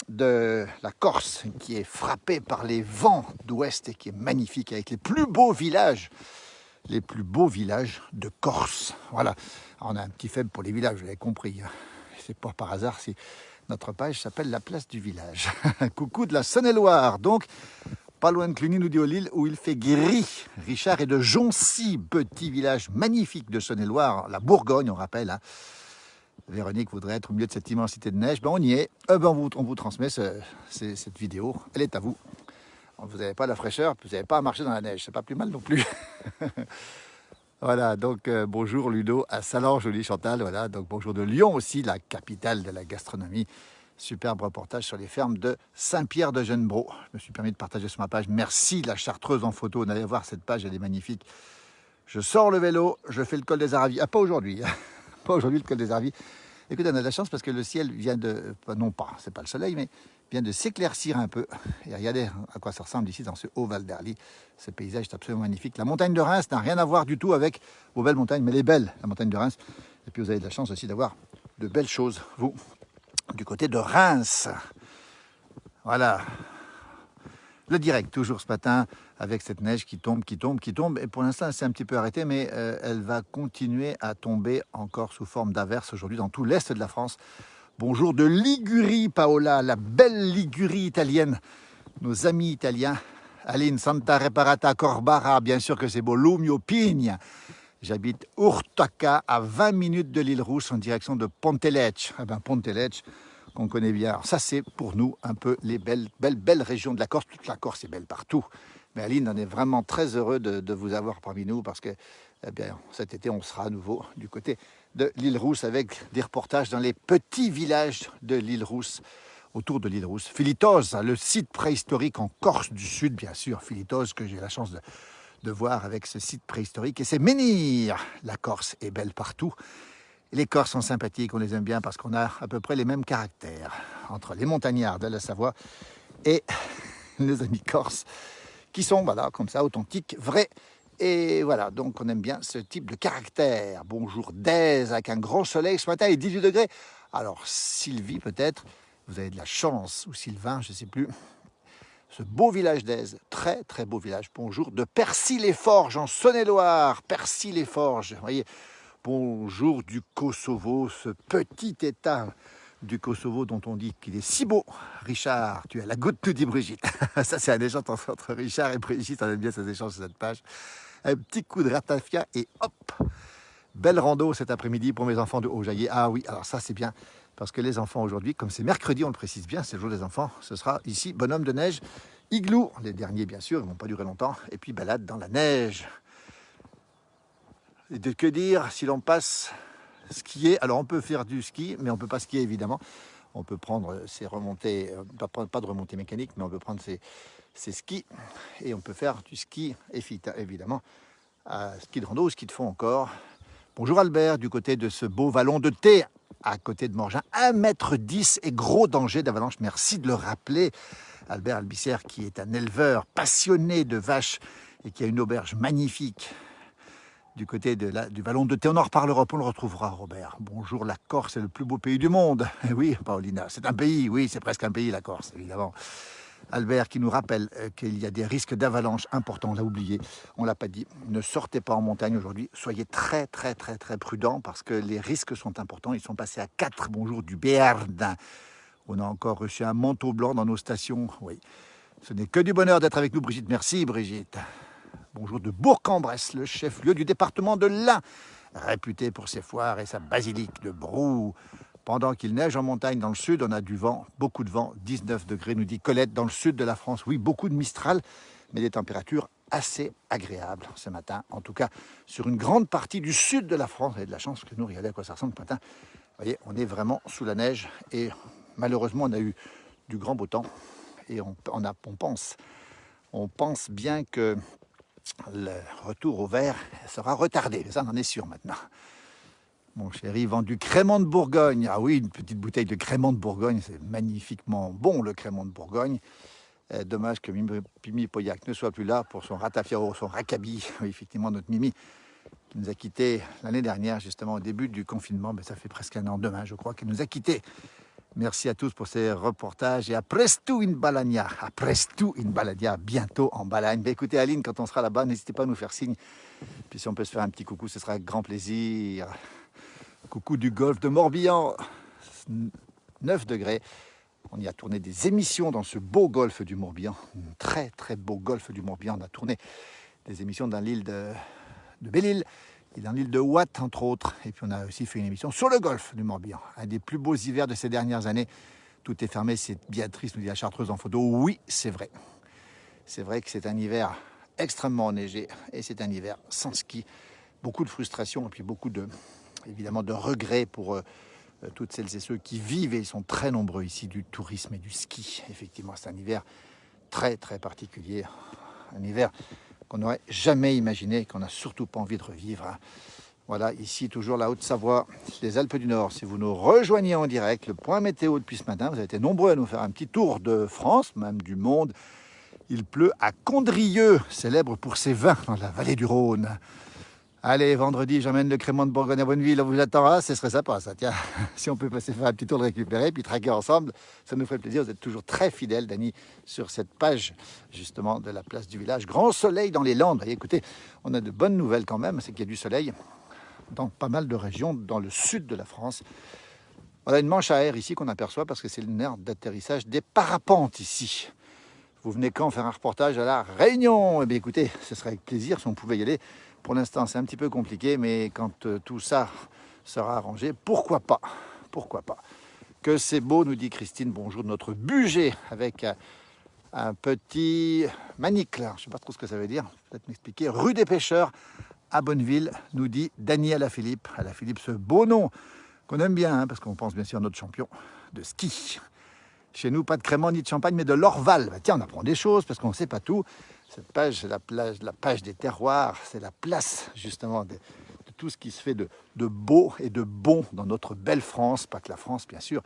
de la Corse, qui est frappée par les vents d'ouest et qui est magnifique, avec les plus beaux villages de Corse. Voilà, on a un petit faible pour les villages, vous l'avez compris. C'est pas par hasard si notre page s'appelle la place du village. Coucou de la Saône-et-Loire. Donc, Pas loin de Cluny, nous dit Olille, où il fait gris. Richard est de Joncy, petit village magnifique de Saône-et-Loire, la Bourgogne, on rappelle. Hein. Véronique voudrait être au milieu de cette immensité de neige. Ben, on y est. On vous transmet cette vidéo. Elle est à vous. Vous n'avez pas la fraîcheur, vous n'avez pas à marcher dans la neige. C'est pas plus mal non plus. Voilà, donc bonjour Ludo à Salange, jolie Chantal. Voilà, donc bonjour de Lyon aussi, la capitale de la gastronomie. Superbe reportage sur les fermes de Saint-Pierre-de-Genebro. Je me suis permis de partager sur ma page. Merci la Chartreuse en photo. Allez voir cette page, elle est magnifique. Je sors le vélo, je fais le col des Aravis. Ah, pas aujourd'hui. Pas aujourd'hui le col des Aravis. Écoutez, on a de la chance parce que le ciel vient de... Non pas, c'est pas le soleil, mais vient de s'éclaircir un peu. Et regardez à quoi ça ressemble ici dans ce haut Val d'Arly. Ce paysage est absolument magnifique. La montagne de Reims n'a rien à voir du tout avec vos belles montagnes, mais elle est belle, la montagne de Reims. Et puis vous avez de la chance aussi d'avoir de belles choses, vous, du côté de Reims. Voilà. Le direct, toujours ce matin, avec cette neige qui tombe. Et pour l'instant, elle s'est un petit peu arrêtée, mais elle va continuer à tomber encore sous forme d'averses aujourd'hui dans tout l'est de la France. Bonjour de Ligurie, Paola, la belle Ligurie italienne. Nos amis italiens. Aline, Santa Reparata, Corbara, bien sûr que c'est beau. Lumio, Pigne. J'habite Urtaca, à 20 minutes de l'île Rousse, en direction de Pontelecce. Ah ben, Pontelecce, qu'on connaît bien. Alors ça, c'est pour nous un peu les belles régions de la Corse. Toute la Corse est belle partout. Mais Aline, on est vraiment très heureux de vous avoir parmi nous parce que eh bien, cet été, on sera à nouveau du côté de l'île Rousse avec des reportages dans les petits villages de l'île Rousse, autour de l'île Rousse. Philitos, le site préhistorique en Corse du Sud, bien sûr. Philitos, que j'ai la chance de voir avec ce site préhistorique. Et c'est Menhir. La Corse est belle partout. Les Corses sont sympathiques, on les aime bien parce qu'on a à peu près les mêmes caractères entre les montagnards de la Savoie et les amis corses qui sont, voilà, comme ça, authentiques, vrais. Et voilà, donc on aime bien ce type de caractère. Bonjour d'Aise, avec un grand soleil ce matin et 18 degrés. Alors Sylvie peut-être, vous avez de la chance, ou Sylvain, je ne sais plus. Ce beau village d'Aise, très très beau village. Bonjour de Percy-les-Forges en Saône-et-Loire. Percy-les-Forges, vous voyez. Bonjour du Kosovo, ce petit état du Kosovo dont on dit qu'il est si beau. Richard, tu as la goutte, nous dit Brigitte. Ça, c'est un échange entre Richard et Brigitte. On aime bien ces échanges sur cette page. Un petit coup de ratafia et hop. Belle rando cet après-midi pour mes enfants de Haut-Jaillet. Ah oui, alors ça, c'est bien. Parce que les enfants aujourd'hui, comme c'est mercredi, on le précise bien, c'est le jour des enfants, ce sera ici, bonhomme de neige, igloo. Les derniers, bien sûr, ils ne vont pas durer longtemps. Et puis, balade dans la neige. Et que dire si l'on passe skier? Alors on peut faire du ski, mais on ne peut pas skier évidemment. On peut prendre ces remontées, pas de remontée mécanique, mais on peut prendre ces skis et on peut faire du ski évidemment. Ski de rando, ski de fond encore. Bonjour Albert, du côté de ce beau vallon de thé à côté de Morgin. 1,10 m et gros danger d'avalanche. Merci de le rappeler. Albert Albissère qui est un éleveur passionné de vaches et qui a une auberge magnifique du côté du vallon de thé. On en reparlera, on le retrouvera, Robert. Bonjour, la Corse est le plus beau pays du monde. Oui, Paulina, c'est un pays, oui, c'est presque un pays, la Corse, évidemment. Albert qui nous rappelle qu'il y a des risques d'avalanche importants, on l'a oublié, on l'a pas dit. Ne sortez pas en montagne aujourd'hui, soyez très prudents parce que les risques sont importants. Ils sont passés à 4. Bonjour du Béarn. On a encore reçu un manteau blanc dans nos stations. Oui, ce n'est que du bonheur d'être avec nous, Brigitte. Merci, Brigitte. Bonjour de Bourg-en-Bresse, le chef-lieu du département de l'Ain, réputé pour ses foires et sa basilique de Brou. Pendant qu'il neige en montagne dans le sud, on a du vent, beaucoup de vent, 19 degrés, nous dit Colette, dans le sud de la France. Oui, beaucoup de Mistral, mais des températures assez agréables ce matin. En tout cas, sur une grande partie du sud de la France, vous avez de la chance que nous, regardez à quoi ça ressemble ce matin. Vous voyez, on est vraiment sous la neige et malheureusement, on a eu du grand beau temps et on pense bien que le retour au vert sera retardé, ça on en est sûr maintenant. Mon chéri vend du crément de Bourgogne. Ah oui, une petite bouteille de crément de Bourgogne, c'est magnifiquement bon le crément de Bourgogne. Dommage que Mimi Pauillac ne soit plus là pour son ratafia, son rackabi. Oui, effectivement, notre Mimi qui nous a quittés l'année dernière, justement au début du confinement. Mais ça fait presque un an demain, je crois, qu'elle nous a quittés. Merci à tous pour ces reportages et à presto in Balagna. À presto in Balagna, bientôt en Balagne. Mais écoutez Aline, quand on sera là-bas, n'hésitez pas à nous faire signe. Puis si on peut se faire un petit coucou, ce sera avec grand plaisir. Coucou du golfe de Morbihan, 9 degrés. On y a tourné des émissions dans ce beau golfe du Morbihan, un très très beau golfe du Morbihan. On a tourné des émissions dans l'île de Belle-Île et dans l'île de Ouate, entre autres. Et puis on a aussi fait une émission sur le golfe du Morbihan. Un des plus beaux hivers de ces dernières années. Tout est fermé, c'est bien triste, nous dit la Chartreuse en photo. Oui, c'est vrai. C'est vrai que c'est un hiver extrêmement enneigé et c'est un hiver sans ski. Beaucoup de frustration et puis beaucoup évidemment de regrets pour toutes celles et ceux qui vivent, et ils sont très nombreux ici, du tourisme et du ski. Effectivement, c'est un hiver très très particulier, un hiver qu'on n'aurait jamais imaginé, qu'on n'a surtout pas envie de revivre. Voilà, ici toujours la Haute-Savoie, les Alpes du Nord. Si vous nous rejoignez en direct, le point météo depuis ce matin, vous avez été nombreux à nous faire un petit tour de France, même du monde. Il pleut à Condrieu, célèbre pour ses vins dans la vallée du Rhône. Allez, vendredi, j'emmène le crément de Bourgogne à Bonneville, on vous attendra, ce serait sympa ça. Tiens, si on peut passer faire un petit tour de récupérer, puis traquer ensemble, ça nous ferait plaisir. Vous êtes toujours très fidèles, Dany, sur cette page, justement, de la place du village. Grand soleil dans les Landes. Et écoutez, on a de bonnes nouvelles quand même, c'est qu'il y a du soleil dans pas mal de régions, dans le sud de la France. On a une manche à air ici qu'on aperçoit parce que c'est le nerf d'atterrissage des parapentes ici. Vous venez quand faire un reportage à la Réunion? Eh bien écoutez, ce serait avec plaisir si on pouvait y aller. Pour l'instant, c'est un petit peu compliqué, mais quand tout ça sera arrangé, pourquoi pas? Pourquoi pas? Que c'est beau, nous dit Christine. Bonjour, notre budget avec un petit manicle. Je ne sais pas trop ce que ça veut dire. Peut-être m'expliquer. Rue des Pêcheurs à Bonneville, nous dit Dany Alaphilippe. Alaphilippe, ce beau nom qu'on aime bien, hein, parce qu'on pense bien sûr à notre champion de ski. Chez nous, pas de crément ni de champagne, mais de l'Orval. Bah, tiens, on apprend des choses parce qu'on ne sait pas tout. Cette page, c'est la page des terroirs, c'est la place justement de tout ce qui se fait de beau et de bon dans notre belle France, pas que la France bien sûr,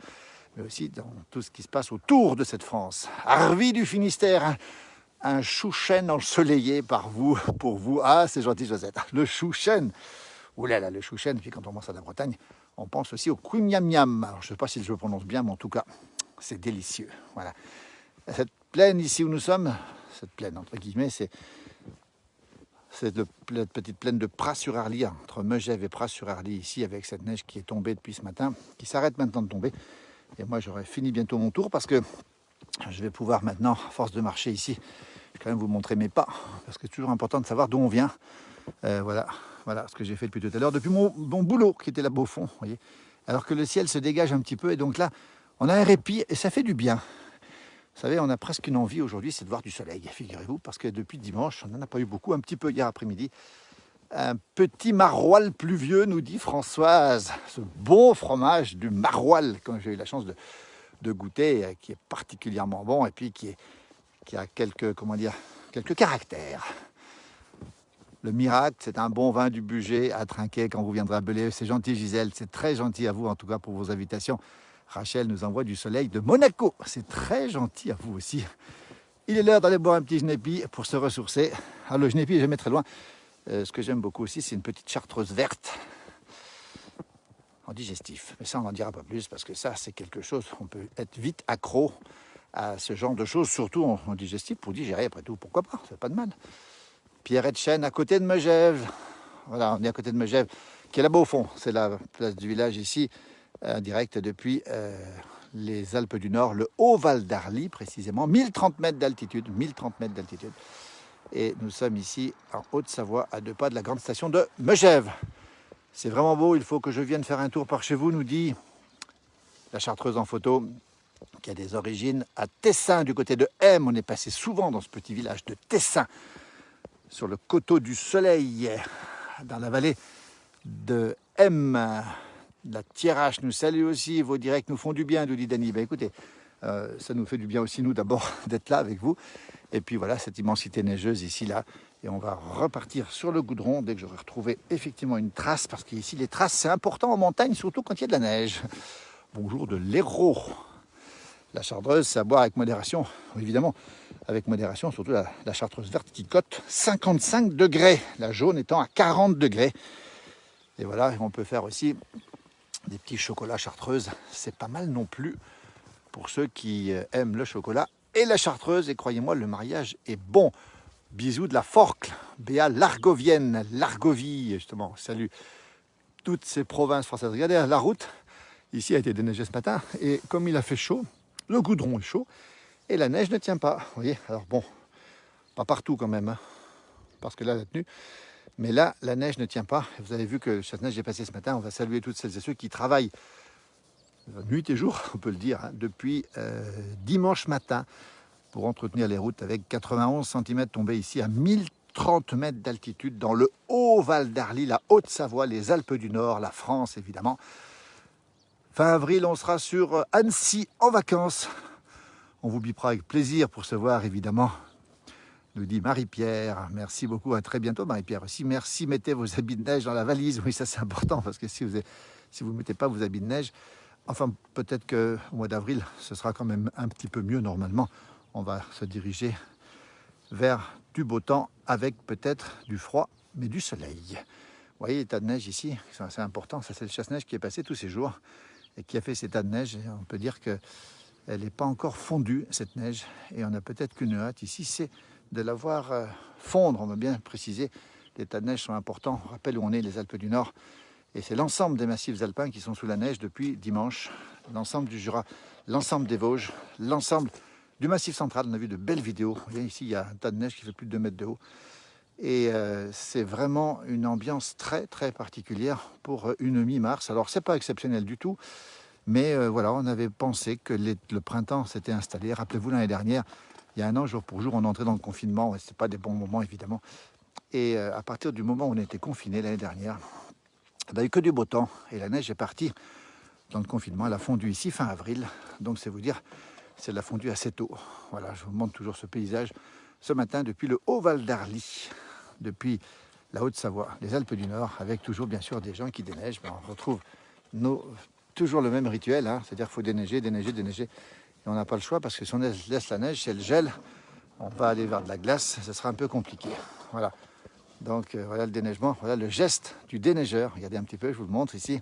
mais aussi dans tout ce qui se passe autour de cette France. Arvis du Finistère, un chouchen ensoleillé par vous, pour vous. Ah, c'est gentil Josette, le chouchen. Ouh là là, le chouchen, puis quand on pense à la Bretagne, on pense aussi au quimiam. Alors je ne sais pas si je le prononce bien, mais en tout cas, c'est délicieux. Voilà. Cette plaine ici où nous sommes, cette plaine entre guillemets, c'est la petite plaine de Pras-sur-Arly, entre Megève et Pras-sur-Arly, ici, avec cette neige qui est tombée depuis ce matin, qui s'arrête maintenant de tomber. Et moi, j'aurai fini bientôt mon tour parce que je vais pouvoir maintenant, à force de marcher ici, je vais quand même vous montrer mes pas, parce que c'est toujours important de savoir d'où on vient. Voilà ce que j'ai fait depuis tout à l'heure, depuis mon boulot qui était là-bas au fond, voyez. Alors que le ciel se dégage un petit peu, et donc là, on a un répit et ça fait du bien. Vous savez, on a presque une envie aujourd'hui, c'est de voir du soleil, figurez-vous, parce que depuis dimanche, on n'en a pas eu beaucoup, un petit peu hier après-midi. Un petit maroilles pluvieux, nous dit Françoise. Ce bon fromage du maroilles, quand j'ai eu la chance de goûter, qui est particulièrement bon et puis qui a quelques caractères. Le miracle, c'est un bon vin du budget à trinquer quand vous viendrez à Belay. C'est gentil Gisèle, c'est très gentil à vous en tout cas pour vos invitations. Rachel nous envoie du soleil de Monaco. C'est très gentil à vous aussi. Il est l'heure d'aller boire un petit genépi pour se ressourcer. Alors le genépi n'est jamais très loin. Ce que j'aime beaucoup aussi, c'est une petite chartreuse verte en digestif. Mais ça, on n'en dira pas plus parce que ça, c'est quelque chose, on peut être vite accro à ce genre de choses, surtout en digestif pour digérer après tout. Pourquoi pas? Ça fait pas de mal. Pierre Etchen à côté de Megève. Voilà, on est à côté de Megève, qui est là-bas au fond. C'est la place du village ici. Direct depuis les Alpes du Nord, le Haut-Val d'Arly précisément, 1030 mètres d'altitude, 1030 mètres d'altitude. Et nous sommes ici en Haute-Savoie, à 2 pas de la grande station de Megève. C'est vraiment beau, il faut que je vienne faire un tour par chez vous, nous dit la Chartreuse en photo, qui a des origines à Tessin, du côté de M. On est passé souvent dans ce petit village de Tessin, sur le coteau du Soleil, dans la vallée de M. La Thiérache nous salue aussi, vos directs nous font du bien, nous dit Dany. Ben écoutez, ça nous fait du bien aussi, nous, d'abord, d'être là avec vous. Et puis voilà, cette immensité neigeuse ici, là. Et on va repartir sur le goudron dès que j'aurai retrouvé effectivement une trace, parce qu'ici, les traces, c'est important en montagne, surtout quand il y a de la neige. Bonjour de l'Hérault. La chartreuse, c'est à boire avec modération, évidemment, avec modération, surtout la chartreuse verte qui cote 55 degrés, la jaune étant à 40 degrés. Et voilà, on peut faire aussi des petits chocolats chartreuses, c'est pas mal non plus pour ceux qui aiment le chocolat et la chartreuse. Et croyez-moi, le mariage est bon. Bisous de la Forcle, Béa l'Argovienne, l'Argovie, justement. Salut toutes ces provinces françaises. Regardez la route, ici a été déneigée ce matin, et comme il a fait chaud, le goudron est chaud et la neige ne tient pas. Vous voyez, alors bon, pas partout quand même, hein, parce que là, la tenue, mais là, la neige ne tient pas. Vous avez vu que le chasse-neige est passé ce matin. On va saluer toutes celles et ceux qui travaillent nuit et jour, on peut le dire, hein, depuis dimanche matin pour entretenir les routes avec 91 cm tombés ici à 1030 mètres d'altitude dans le Haut-Val d'Arly, la Haute-Savoie, les Alpes du Nord, la France évidemment. Fin avril, on sera sur Annecy en vacances. On vous bipera avec plaisir pour se voir évidemment, nous dit Marie-Pierre. Merci beaucoup, à très bientôt Marie-Pierre aussi. Merci, mettez vos habits de neige dans la valise. Oui, ça c'est important parce que si vous ne mettez pas vos habits de neige, enfin peut-être qu'au mois d'avril, ce sera quand même un petit peu mieux normalement. On va se diriger vers du beau temps avec peut-être du froid mais du soleil. Vous voyez les tas de neige ici, c'est assez important. Ça c'est le chasse-neige qui est passé tous ces jours et qui a fait ces tas de neige. Et on peut dire qu'elle n'est pas encore fondue cette neige et on a peut-être qu'une hâte ici, c'est de la voir fondre. On va bien préciser, les tas de neige sont importants. On rappelle où on est, les Alpes du Nord. Et c'est l'ensemble des massifs alpins qui sont sous la neige depuis dimanche. L'ensemble du Jura, l'ensemble des Vosges, l'ensemble du Massif central. On a vu de belles vidéos. Vous voyez, ici, il y a un tas de neige qui fait plus de 2 mètres de haut. Et c'est vraiment une ambiance très, très particulière pour une mi-mars. Alors, ce n'est pas exceptionnel du tout. Mais voilà, on avait pensé que le printemps s'était installé. Rappelez-vous, l'année dernière, il y a un an, jour pour jour, on entrait dans le confinement. Ce n'était pas des bons moments, évidemment. Et à partir du moment où on était confiné l'année dernière, il n'y a eu que du beau temps. Et la neige est partie dans le confinement. Elle a fondu ici fin avril. Donc, c'est vous dire, c'est de la fondue assez tôt. Voilà, je vous montre toujours ce paysage ce matin depuis le Haut-Val d'Arly, depuis la Haute-Savoie, les Alpes du Nord, avec toujours bien sûr des gens qui déneigent. Ben, on retrouve toujours le même rituel, hein, c'est-à-dire qu'il faut déneiger, déneiger, déneiger. Et on n'a pas le choix parce que si on laisse la neige, si elle gèle, on va aller vers de la glace, ce sera un peu compliqué. Voilà. Donc voilà le déneigement, voilà le geste du déneigeur. Regardez un petit peu, je vous le montre ici.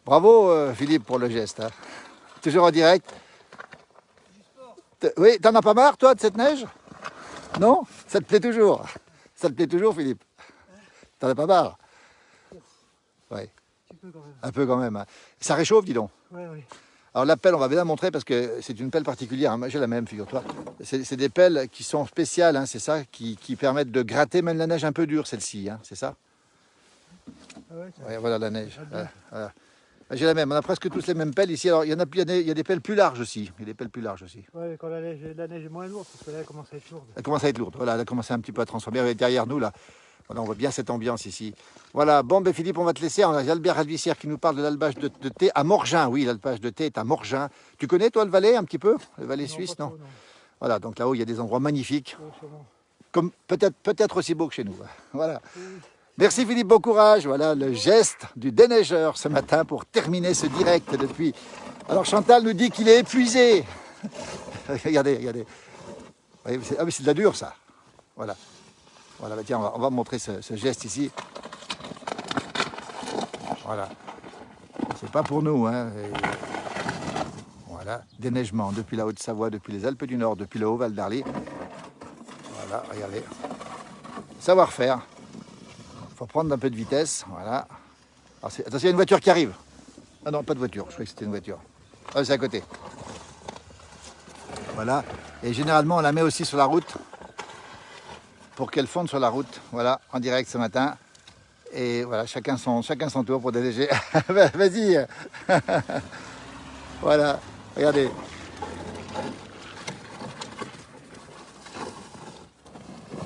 Bravo Philippe pour le geste. Hein. Toujours en direct. Oui, t'en as pas marre toi de cette neige? Non? Ça te plaît toujours? Ça te plaît toujours Philippe? T'en as pas marre? Oui. Un peu quand même. Hein. Ça réchauffe, dis donc. Oui, oui. Alors la pelle, on va bien la montrer parce que c'est une pelle particulière. Hein. Moi j'ai la même, figure-toi. C'est des pelles qui sont spéciales, hein, c'est ça, qui permettent de gratter même la neige un peu dure, celle-ci, hein, c'est ça? Ah ouais, Ouais, voilà la neige. Voilà. J'ai la même, on a presque tous les mêmes pelles ici. Alors il y a des pelles plus larges aussi. Il y a des pelles plus larges aussi. Oui, quand la neige est moins lourde, parce que là elle commence à être lourde. Elle commence à être lourde, voilà, elle a commencé un petit peu à transformer. Elle est derrière nous là. Voilà, on voit bien cette ambiance ici. Voilà, bon ben Philippe, on va te laisser. On a Albert Alvissière qui nous parle de l'albage de thé à Morgin. Oui, l'albage de thé est à Morgin. Tu connais toi le Valais un petit peu? Le Valais suisse, non? Trop, non. Voilà, donc là-haut il y a des endroits magnifiques. Oui, Comme peut-être aussi beau que chez nous. Voilà. Merci Philippe, bon courage. Voilà le geste du déneigeur ce matin pour terminer ce direct depuis. Alors Chantal nous dit qu'il est épuisé. Regardez, regardez. Ah oui, c'est de la dure ça. Voilà. Voilà, bah tiens, on va montrer ce geste ici. Voilà. C'est pas pour nous, hein. Et voilà, déneigement depuis la Haute-Savoie, depuis les Alpes du Nord, depuis le Haut-Val d'Arly. Voilà, regardez. Savoir-faire. Il faut prendre un peu de vitesse, voilà. Alors, attention, il y a une voiture qui arrive. Ah non, pas de voiture, je croyais que c'était une voiture. Ah, c'est à côté. Voilà, et généralement on la met aussi sur la route pour qu'elle fonde sur la route, voilà, en direct ce matin. Et voilà, chacun son tour pour déneiger. Vas-y. Voilà, regardez.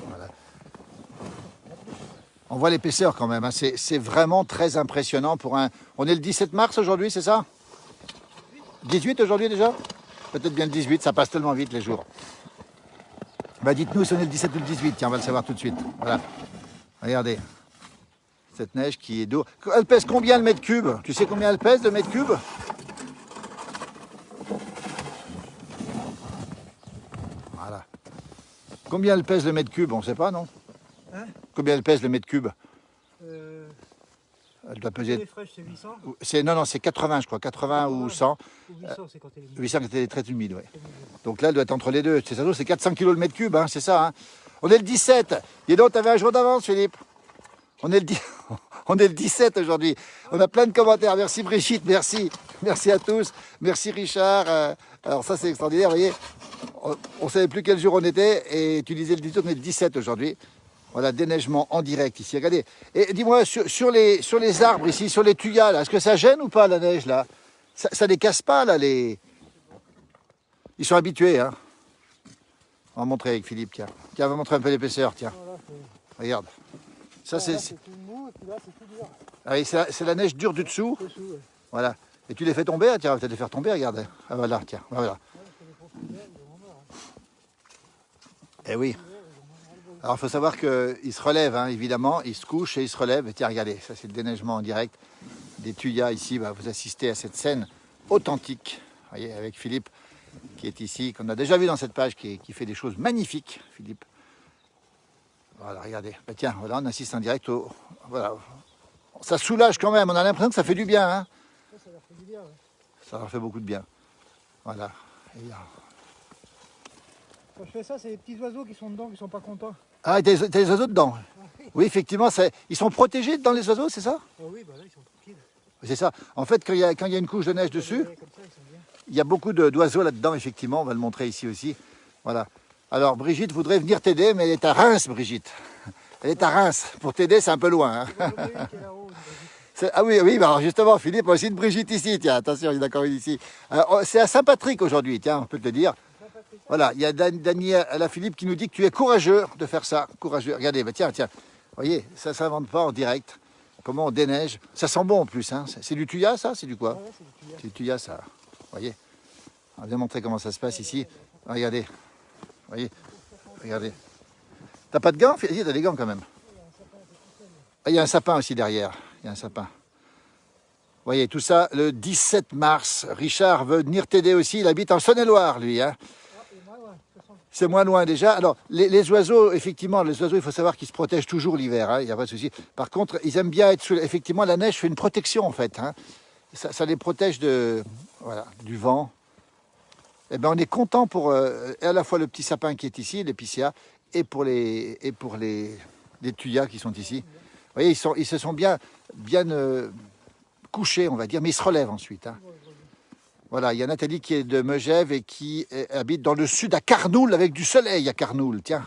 Voilà. On voit l'épaisseur quand même, hein. C'est vraiment très impressionnant pour un... On est le 17 mars aujourd'hui, c'est ça? 18 aujourd'hui déjà? Peut-être bien le 18, ça passe tellement vite les jours. Bah dites-nous si on est le 17 ou le 18, tiens, on va le savoir tout de suite. Voilà, regardez. Cette neige qui est d'eau. Elle pèse combien le mètre cube? Tu sais combien elle pèse le mètre cube? Voilà. Combien elle pèse le mètre cube? On ne sait pas, non? Hein? Combien elle pèse le mètre cube? Elle doit peser... Les fraîches, c'est 800? Non, c'est 80, je crois. 80 ou 100. Ou 800, c'est quand elle est humide. 800 quand elle est très humide, oui. Donc là, elle doit être entre les deux. C'est 400 kg le mètre cube, hein, c'est ça. Hein. On est le 17. Et donc, tu avais un jour d'avance, Philippe. On est le, on est le 17 aujourd'hui. On a plein de commentaires. Merci Brigitte, merci. Merci à tous. Merci Richard. Alors ça c'est extraordinaire, vous voyez. On ne savait plus quel jour on était et tu disais le 18, on est le 17 aujourd'hui. Voilà, déneigement en direct ici. Regardez. Et dis-moi, sur les arbres ici, sur les tuyas, là, est-ce que ça gêne ou pas la neige là? Ça les casse pas là les... Ils sont habitués, hein. On va montrer avec Philippe, tiens. Tiens, on va montrer un peu l'épaisseur, tiens. Voilà, Regarde. Ça c'est... tout mou et puis là c'est tout dur. Ah oui, c'est la neige dure du dessous. Dessous, ouais. Voilà. Et tu les fais tomber, tiens, on va peut-être les faire tomber, regarde. Ah voilà, tiens, voilà. Eh oui. Alors il faut savoir qu'ils se relèvent, hein, évidemment, ils se couchent et ils se relèvent. Et tiens, regardez, ça c'est le déneigement en direct des tuyas ici. Bah, vous assistez à cette scène authentique, vous voyez, avec Philippe qui est ici, qu'on a déjà vu dans cette page, qui fait des choses magnifiques, Philippe. Voilà, regardez. Bah, tiens, voilà, on assiste en direct au... Voilà. Ça soulage quand même, on a l'impression que ça fait du bien. Hein. Ça leur fait du bien. Ouais. Ça leur fait beaucoup de bien. Voilà. Et, Quand je fais ça, c'est les petits oiseaux qui sont dedans, qui sont pas contents. ah, t'as les oiseaux dedans? Oui, effectivement, ils sont protégés dans les oiseaux, c'est ça? Oh oui, bah là ils sont tranquilles. C'est ça. En fait, quand il y a une couche de neige dessus, Comme ça, ils sont bien. il y a beaucoup d'oiseaux là-dedans, effectivement. On va le montrer ici aussi. Voilà. Alors, Brigitte voudrait venir t'aider, mais elle est à Reims, Brigitte. Elle est à Reims. Pour t'aider, c'est un peu loin. Hein. Ah oui, oui, bah alors justement, Philippe, on a aussi une Brigitte ici. Tiens, attention, il y en a encore une ici. C'est à Saint-Patrick aujourd'hui, tiens, on peut te le dire. Voilà, il y a Daniel à la Philippe qui nous dit que tu es courageux de faire ça. Courageux. Regardez, bah tiens, tiens. Vous voyez, ça ne s'invente pas en direct. Comment on déneige. Ça sent bon en plus. Hein. C'est du tuya, ça? C'est du quoi? Ouais, c'est du tuya, ça. Vous voyez? On va bien montrer comment ça se passe ici. Regardez. Vous voyez? Regardez. T'as pas de gants? Si, t'as des gants quand même. Ah, il y a un sapin aussi derrière. Il y a un sapin. Vous voyez, tout ça, le 17 mars. Richard veut venir t'aider aussi. Il habite en Saône-et-Loire, lui. Hein. C'est moins loin déjà. Alors, les oiseaux, effectivement, les oiseaux, il faut savoir qu'ils se protègent toujours l'hiver, hein, il n'y a pas de souci. Par contre, ils aiment bien être sous... Effectivement, la neige fait une protection, en fait. Hein. Ça les protège voilà, du vent. Eh bien, on est content pour à la fois le petit sapin qui est ici, l'épicéa, et pour les tuyas qui sont ici. Vous voyez, ils se sont bien couchés, on va dire, mais ils se relèvent ensuite. Hein. Voilà, il y a Nathalie qui est de Megève et qui habite dans le sud à Carnoul avec du soleil à Carnoul. Tiens,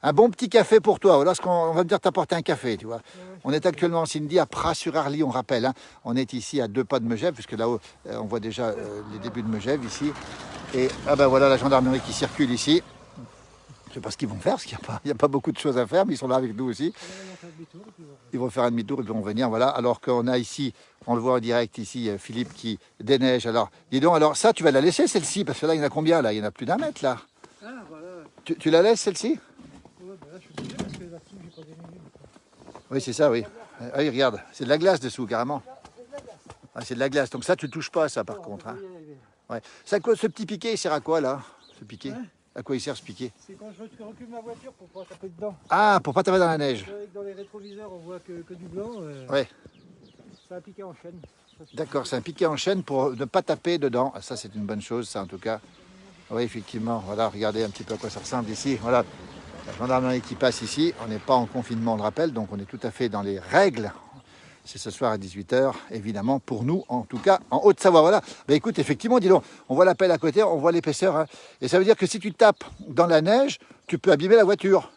un bon petit café pour toi. Voilà, on va me dire t'apporter un café, tu vois. On est actuellement en Cindy à Pras-sur-Arly, on rappelle. Hein. On est ici à 2 pas de Megève, puisque là-haut, on voit déjà les débuts de Megève ici. Et ah ben voilà la gendarmerie qui circule ici. Je ne sais pas ce qu'ils vont faire, parce qu'il n'y a pas beaucoup de choses à faire, mais ils sont là avec nous aussi. Ils vont faire un demi-tour et puis vont venir, voilà. Alors qu'on a ici, on le voit en direct ici, Philippe qui déneige. Alors, dis donc, alors ça, tu vas la laisser celle-ci, parce que là, il y en a combien là? Il y en a plus d'1 mètre là. Ah, voilà. Tu la laisses celle-ci? Ouais, bah là, je suis obligé parce que là-dessus, j'ai pas déneigé. Oui, c'est ça, oui. Ah oui, regarde, c'est de la glace dessous, carrément. Ah, c'est de la glace, donc ça, tu ne touches pas, ça, par contre. Hein. Ouais. Ça, quoi, ce petit piquet, il sert à quoi, là? Ce piquet? Ouais. À quoi il sert, ce piquet? C'est quand je recule ma voiture pour pas taper dedans. Ah, pour pas taper dans la neige. Dans les rétroviseurs, on voit que du blanc. Ouais. C'est un piquet en chaîne. D'accord, c'est un piquet en chaîne pour ne pas taper dedans. Ça, c'est une bonne chose, ça, en tout cas. Oui, effectivement. Voilà, regardez un petit peu à quoi ça ressemble ici. Voilà, la gendarmerie qui passe ici. On n'est pas en confinement, on le rappelle, donc on est tout à fait dans les règles. C'est ce soir à 18 h, évidemment, pour nous, en tout cas, en Haute-Savoie. Voilà. Ben, écoute, effectivement, dis donc, on voit la pelle à côté, on voit l'épaisseur. Hein. Et ça veut dire que si tu tapes dans la neige, tu peux abîmer la voiture.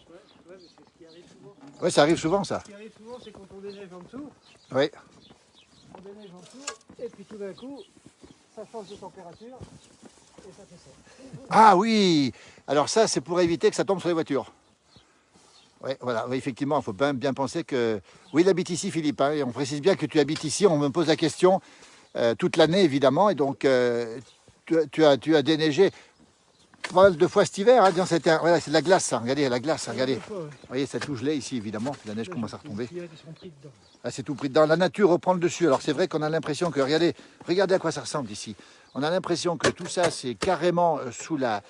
Ouais, mais c'est ce qui arrive souvent. Oui, ça arrive souvent, ça. Ce qui arrive souvent, c'est quand on déneige en dessous. Oui. On déneige en dessous, et puis tout d'un coup, ça change de température, et ça fait ça. Ah oui. Alors ça, c'est pour éviter que ça tombe sur les voitures. Oui, voilà, oui, effectivement, il faut bien penser que... Oui, il habite ici, Philippe, hein, et on précise bien que tu habites ici, on me pose la question toute l'année, évidemment, et donc tu as déneigé pas mal de fois cet hiver, hein, voilà, c'est de la glace, ça, regardez, la glace, regardez. Fois, ouais. Vous voyez, c'est tout gelé ici, évidemment, la neige commence à retomber. Ah, c'est tout pris dedans, la nature reprend le dessus, alors c'est vrai qu'on a l'impression que, regardez à quoi ça ressemble ici. On a l'impression que tout ça, c'est carrément sous la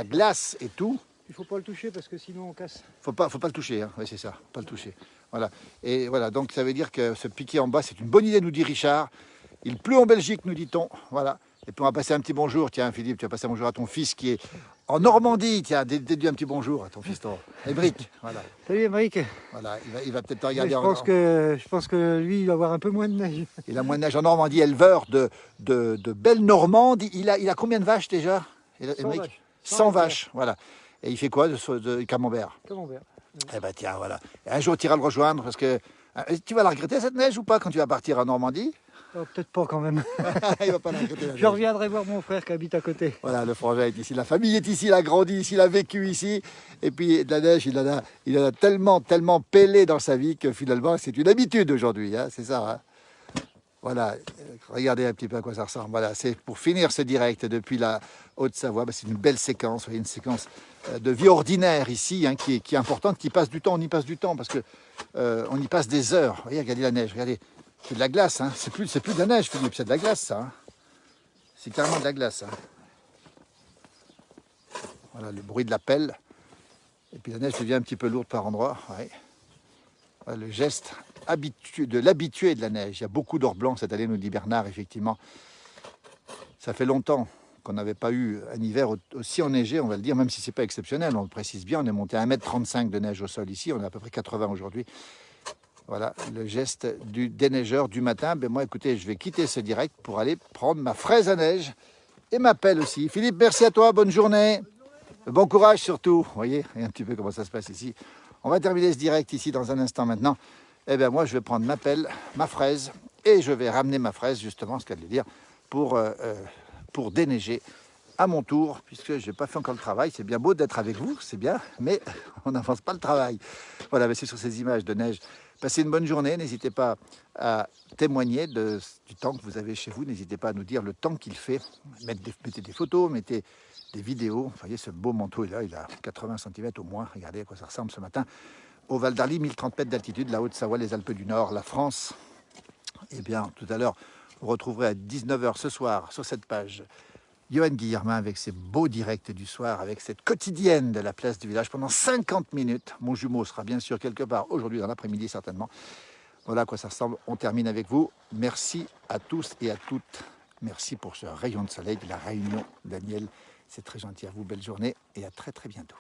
glace et tout. Il ne faut pas le toucher parce que sinon on casse. Faut pas le toucher, hein. Oui, c'est ça, pas le toucher. Voilà. Et voilà, donc ça veut dire que ce piquet en bas, c'est une bonne idée, nous dit Richard. Il pleut en Belgique, nous dit-on. Voilà. Et puis on va passer un petit bonjour. Tiens, Philippe, tu vas passer un bonjour à ton fils qui est En Normandie, tiens, dis un petit bonjour à ton fiston. Émeric, voilà. Salut Émeric. Voilà, il va peut-être te Mais regarder je pense que lui, il va avoir un peu moins de neige. Il a moins de neige en Normandie, éleveur de belles Normandes. Il a combien de vaches déjà, 100 Émeric? vaches. 100 vaches, voilà. Et il fait quoi de camembert? Camembert. Eh ben tiens, voilà. Et un jour, tu iras le rejoindre parce que tu vas la regretter cette neige ou pas quand tu vas partir en Normandie? Oh, peut-être pas quand même. Il va pas la regretter. Je reviendrai voir mon frère qui habite à côté. Voilà, le frangin est ici, la famille est ici, il a grandi ici, il a vécu ici. Et puis de la neige, il en a tellement pêlé dans sa vie que finalement, c'est une habitude aujourd'hui, hein, c'est ça. Hein. Voilà, regardez un petit peu à quoi ça ressemble. Voilà, c'est pour finir ce direct depuis la Haute-Savoie. Ben, c'est une belle séquence, vous voyez, une séquence de vie ordinaire ici, hein, qui est importante, qui passe du temps. On y passe du temps parce que on y passe des heures. Vous voyez, regardez la neige, regardez, c'est de la glace. Hein. C'est plus de la neige, Philippe, c'est de la glace, ça. Hein. C'est carrément de la glace. Hein. Voilà, le bruit de la pelle. Et puis la neige devient un petit peu lourde par endroits. Ouais. Voilà, le geste de l'habitué de la neige. Il y a beaucoup d'or blanc cette année, nous dit Bernard, effectivement. Ça fait longtemps qu'on n'avait pas eu un hiver aussi enneigé, on va le dire, même si ce n'est pas exceptionnel, on le précise bien. On est monté à 1,35 m de neige au sol ici, on est à peu près 80 aujourd'hui. Voilà, le geste du déneigeur du matin. Ben moi, écoutez, je vais quitter ce direct pour aller prendre ma fraise à neige et ma pelle aussi. Philippe, merci à toi, bonne journée. Bon courage surtout. Vous voyez un petit peu comment ça se passe ici. On va terminer ce direct ici dans un instant maintenant. Eh bien moi je vais prendre ma pelle, ma fraise et je vais ramener ma fraise justement, ce qu'elle veut dire, pour déneiger à mon tour, puisque je n'ai pas fait encore le travail. C'est bien beau d'être avec vous, c'est bien, mais on n'avance pas le travail. Voilà, mais c'est sur ces images de neige. Passez une bonne journée, n'hésitez pas à témoigner du temps que vous avez chez vous, n'hésitez pas à nous dire le temps qu'il fait, mettez des photos, mettez des vidéos. Vous voyez, ce beau manteau est là, il a 80 cm au moins, regardez à quoi ça ressemble ce matin. Au Val d'Arly, 1030 mètres d'altitude, la Haute-Savoie, les Alpes du Nord, la France. Eh bien, tout à l'heure, vous retrouverez à 19 h ce soir, sur cette page, Johan Guillermin avec ses beaux directs du soir, avec cette quotidienne de la place du village pendant 50 minutes. Mon jumeau sera bien sûr quelque part aujourd'hui dans l'après-midi certainement. Voilà à quoi ça ressemble. On termine avec vous. Merci à tous et à toutes. Merci pour ce rayon de soleil de la Réunion, Daniel. C'est très gentil à vous. Belle journée et à très très bientôt.